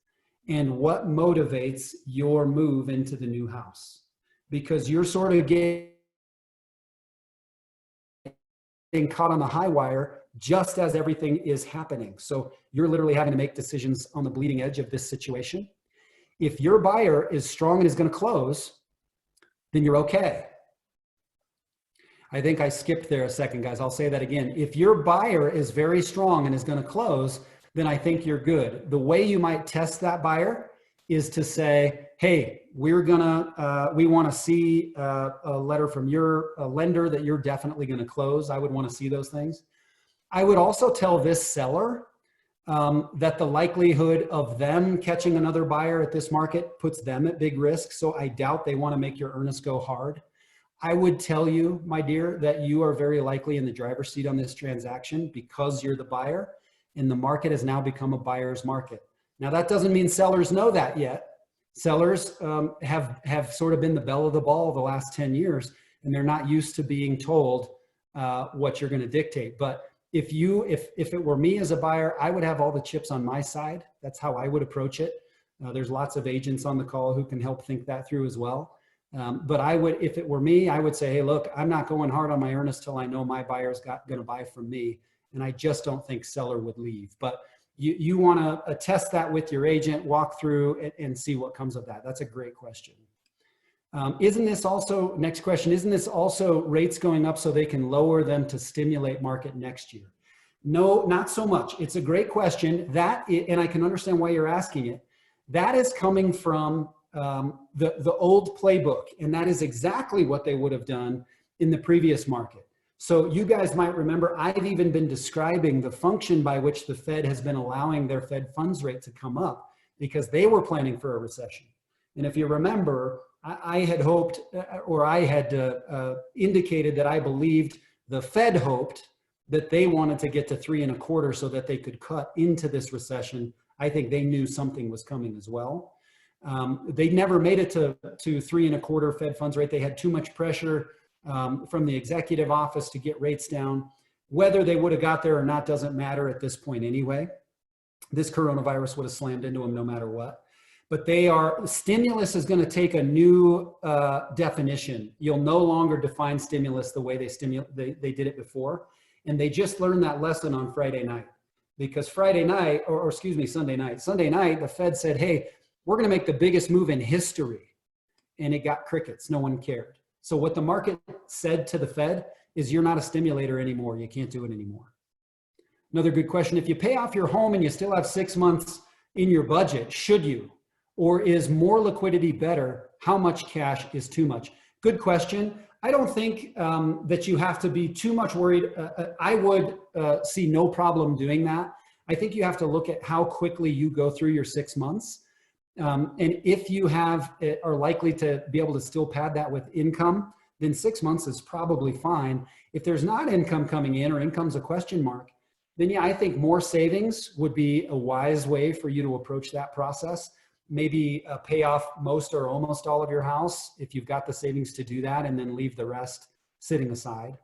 and what motivates your move into the new house. Because you're sort of getting caught on the high wire just as everything is happening. So you're literally having to make decisions on the bleeding edge of this situation. If your buyer is strong and is going to close, then you're okay. I think I skipped there a second, guys. I'll say that again. If your buyer is very strong and is going to close, then I think you're good. The way you might test that buyer is to say, hey, we want to see a letter from your lender that you're definitely going to close. I would want to see those things. I would also tell this seller that the likelihood of them catching another buyer at this market puts them at big risk. So I doubt they want to make your earnest go hard. I would tell you, my dear, that you are very likely in the driver's seat on this transaction because you're the buyer and the market has now become a buyer's market. Now that doesn't mean sellers know that yet. Sellers have sort of been the belle of the ball the last 10 years and they're not used to being told what you're going to dictate. But if it were me as a buyer, I would have all the chips on my side. That's how I would approach it. There's lots of agents on the call who can help think that through as well. But I would, if it were me, I would say, hey, look, I'm not going hard on my earnest till I know my buyer's going to buy from me. And I just don't think seller would leave. But you want to test that with your agent, walk through and see what comes of that. That's a great question. Isn't this also, next question, isn't this also rates going up so they can lower them to stimulate market next year? No, not so much. It's a great question. And I can understand why you're asking it. That is coming from the old playbook, and that is exactly what they would have done in the previous market. So you guys might remember, I've even been describing the function by which the Fed has been allowing their Fed funds rate to come up because they were planning for a recession. And if you remember, I had hoped, or I had indicated that I believed the Fed hoped that they wanted to get to 3.25 so that they could cut into this recession. I think they knew something was coming as well. They never made it to 3.25 Fed funds rate. They had too much pressure from the executive office to get rates down. Whether they would have got there or not doesn't matter at this point anyway. This coronavirus would have slammed into them no matter what. But stimulus is going to take a new definition. You'll no longer define stimulus the way they did it before. And they just learned that lesson on Friday night. Because Friday night, or excuse me, Sunday night. Sunday night, the Fed said, hey, we're going to make the biggest move in history. And it got crickets. No one cared. So what the market said to the Fed is you're not a stimulator anymore. You can't do it anymore. Another good question. If you pay off your home and you still have 6 months in your budget, should you? Or is more liquidity better? How much cash is too much? Good question. I don't think that you have to be too much worried. I would see no problem doing that. I think you have to look at how quickly you go through your 6 months. And if you are likely to be able to still pad that with income, then 6 months is probably fine. If there's not income coming in or income's a question mark, then yeah, I think more savings would be a wise way for you to approach that process. maybe pay off most or almost all of your house if you've got the savings to do that, and then leave the rest sitting aside.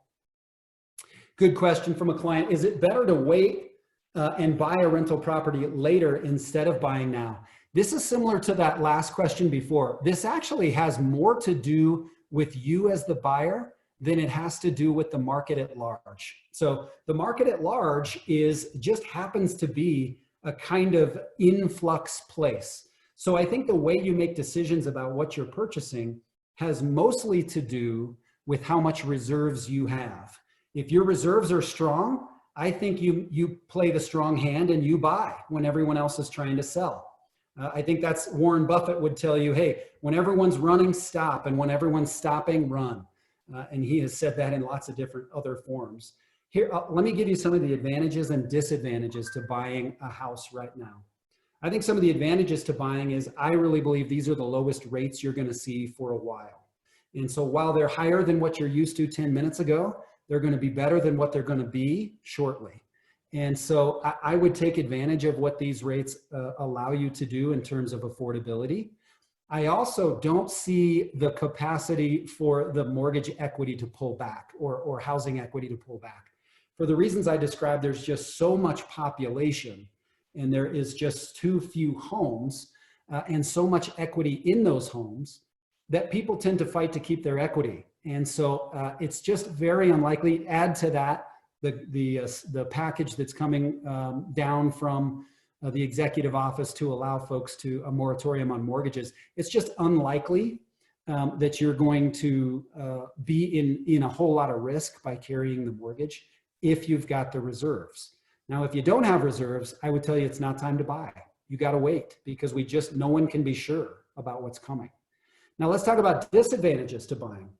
Good question from a client. Is it better to wait and buy a rental property later instead of buying now? This is similar to that last question before. This actually has more to do with you as the buyer than it has to do with the market at large. So the market at large just happens to be a kind of influx place. So I think the way you make decisions about what you're purchasing has mostly to do with how much reserves you have. If your reserves are strong, I think you play the strong hand and you buy when everyone else is trying to sell. I think that's Warren Buffett would tell you, hey, when everyone's running, stop, and when everyone's stopping, run. And he has said that in lots of different other forms. Here, let me give you some of the advantages and disadvantages to buying a house right now. I think some of the advantages to buying is I really believe these are the lowest rates you're going to see for a while. And so while they're higher than what you're used to 10 minutes ago, they're going to be better than what they're going to be shortly. And so I would take advantage of what these rates allow you to do in terms of affordability. I also don't see the capacity for the mortgage equity to pull back or housing equity to pull back. For the reasons I described, there's just so much population and there is just too few homes and so much equity in those homes that people tend to fight to keep their equity. And so it's just very unlikely. Add to that the package that's coming down from the executive office to allow folks to a moratorium on mortgages. It's just unlikely that you're going to be in a whole lot of risk by carrying the mortgage if you've got the reserves. Now, if you don't have reserves, I would tell you it's not time to buy. You got to wait because no one can be sure about what's coming. Now let's talk about disadvantages to buying.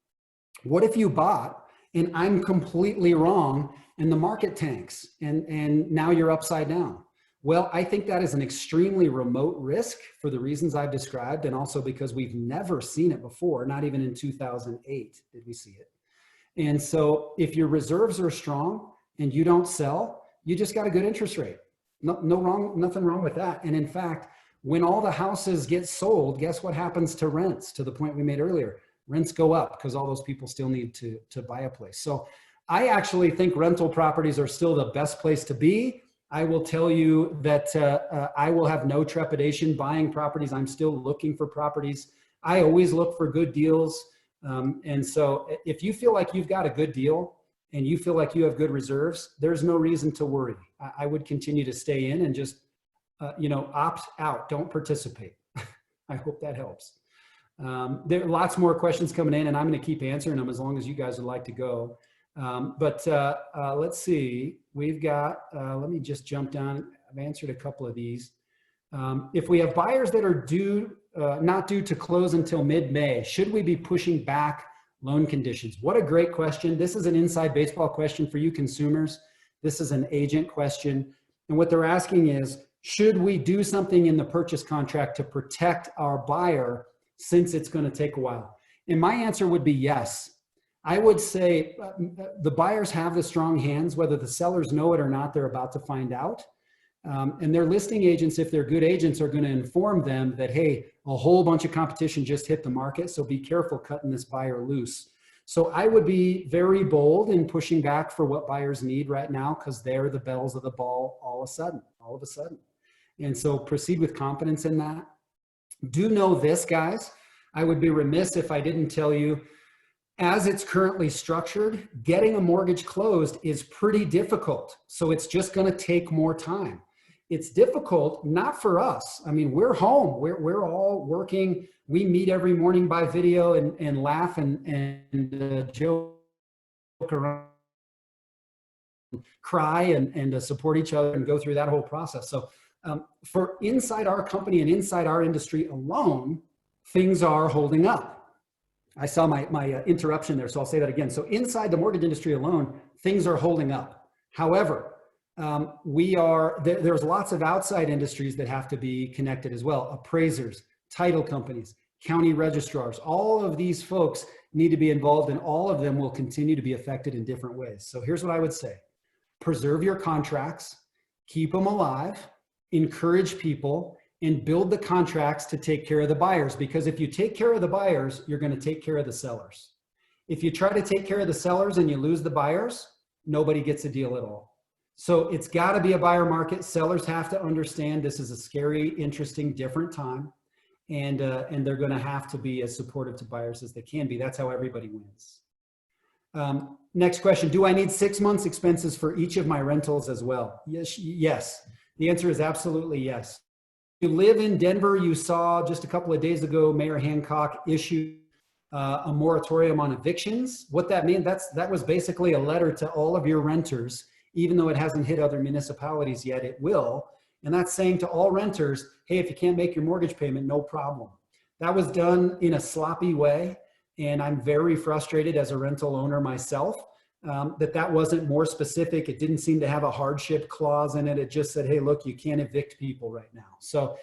What if you bought and I'm completely wrong and the market tanks and now you're upside down? Well, I think that is an extremely remote risk for the reasons I've described, and also because we've never seen it before, not even in 2008 did we see it. And so if your reserves are strong and you don't sell, you just got a good interest rate. Nothing wrong with that. And in fact, when all the houses get sold, guess what happens to rents? To the point we made earlier, rents go up because all those people still need to buy a place. So I actually think rental properties are still the best place to be. I will tell you that I will have no trepidation buying properties. I'm still looking for properties. I always look for good deals. And so if you feel like you've got a good deal and you feel like you have good reserves, there's no reason to worry. I would continue to stay in and just, opt out, don't participate. I hope that helps. There are lots more questions coming in and I'm going to keep answering them as long as you guys would like to go. Let's see, we've got, let me just jump down. I've answered a couple of these. If we have buyers that are not due to close until mid-May, should we be pushing back loan conditions? What a great question. This is an inside baseball question for you consumers. This is an agent question. And what they're asking is, should we do something in the purchase contract to protect our buyer since it's going to take a while? And my answer would be yes. I would say the buyers have the strong hands, whether the sellers know it or not, they're about to find out. And their listing agents, if they're good agents, are going to inform them that, hey, a whole bunch of competition just hit the market, so be careful cutting this buyer loose. So I would be very bold in pushing back for what buyers need right now because they're the bells of the ball all of a sudden. And so proceed with confidence in that. Do know this, guys. I would be remiss if I didn't tell you, as it's currently structured, getting a mortgage closed is pretty difficult. So it's just going to take more time. It's difficult, not for us. I mean, we're home. We're all working. We meet every morning by video and laugh and joke around, cry and support each other and go through that whole process. So for inside our company and inside our industry alone, things are holding up. I saw my interruption there, so I'll say that again. So inside the mortgage industry alone, things are holding up. However, there's lots of outside industries that have to be connected as well. Appraisers, title companies, county registrars, all of these folks need to be involved and all of them will continue to be affected in different ways. So here's what I would say. Preserve your contracts, keep them alive, encourage people, and build the contracts to take care of the buyers. Because if you take care of the buyers, you're going to take care of the sellers. If you try to take care of the sellers and you lose the buyers, nobody gets a deal at all. So it's got to be a buyer market. Sellers have to understand this is a scary, interesting, different time. And they're going to have to be as supportive to buyers as they can be. That's how everybody wins. Next question. Do I need 6 months expenses for each of my rentals as well? Yes. The answer is absolutely yes. If you live in Denver, you saw just a couple of days ago, Mayor Hancock issued a moratorium on evictions. What that means, that was basically a letter to all of your renters, even though it hasn't hit other municipalities yet, it will. And that's saying to all renters, hey, if you can't make your mortgage payment, no problem. That was done in a sloppy way. And I'm very frustrated as a rental owner myself that wasn't more specific. It didn't seem to have a hardship clause in it. It just said, hey, look, you can't evict people right now. So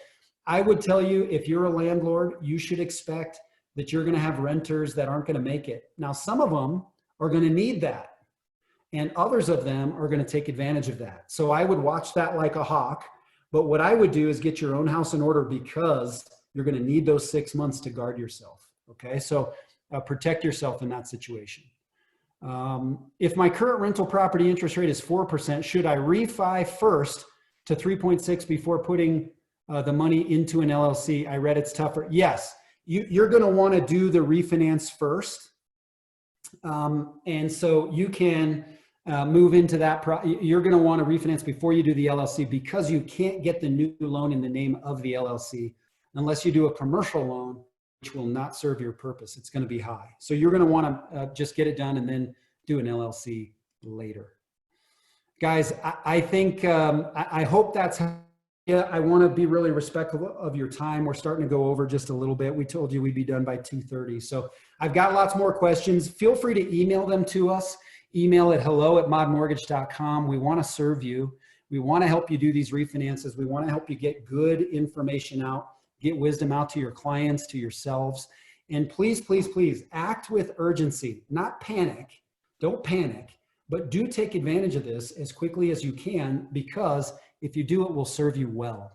I would tell you, if you're a landlord, you should expect that you're going to have renters that aren't going to make it. Now, some of them are going to need that, and others of them are going to take advantage of that. So I would watch that like a hawk. But what I would do is get your own house in order, because you're going to need those 6 months to guard yourself. Okay, so protect yourself in that situation. If my current rental property interest rate is 4%, should I refi first to 3.6 before putting the money into an LLC? I read it's tougher. Yes, you're going to want to do the refinance first. And so you can move into that. You're going to want to refinance before you do the LLC, because you can't get the new loan in the name of the LLC unless you do a commercial loan, which will not serve your purpose. It's going to be high. So you're going to want to just get it done and then do an LLC later. Guys, I think, I hope that's, I want to be really respectful of your time. We're starting to go over just a little bit. We told you we'd be done by 2:30. So I've got lots more questions. Feel free to email them to us. Email at hello@modmortgage.com. We want to serve you. We want to help you do these refinances. We want to help you get good information out, get wisdom out to your clients, to yourselves. And please, please, please act with urgency, not panic. Don't panic, but do take advantage of this as quickly as you can, because if you do, it will serve you well.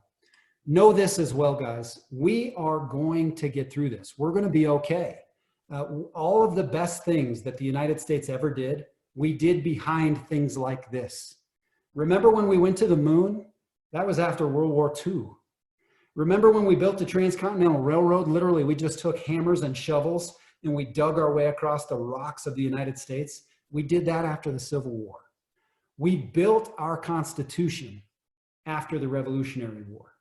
Know this as well, guys. We are going to get through this. We're going to be okay. All of the best things that the United States ever did, we did behind things like this. Remember when we went to the moon? That was after World War II. Remember when we built the Transcontinental Railroad? Literally, we just took hammers and shovels and we dug our way across the rocks of the United States. We did that after the Civil War. We built our Constitution after the Revolutionary War.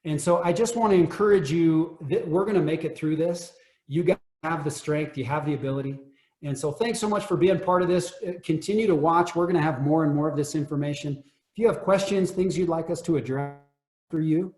And so I just want to encourage you that we're going to make it through this. You guys have the strength, you have the ability. And so thanks so much for being part of this. Continue to watch. We're going to have more and more of this information. If you have questions, things you'd like us to address for you,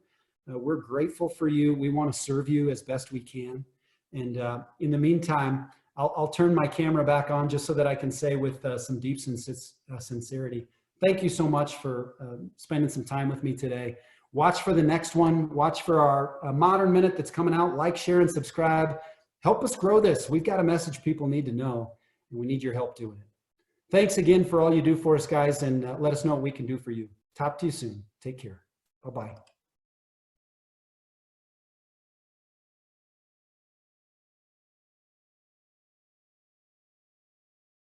we're grateful for you. We want to serve you as best we can. And in the meantime, I'll turn my camera back on just so that I can say with some deep sincerity, thank you so much for spending some time with me today. Watch for the next one. Watch for our Modern Minute that's coming out. Like, share, and subscribe. Help us grow this. We've got a message people need to know, and we need your help doing it. Thanks again for all you do for us, guys, and let us know what we can do for you. Talk to you soon. Take care. Bye-bye.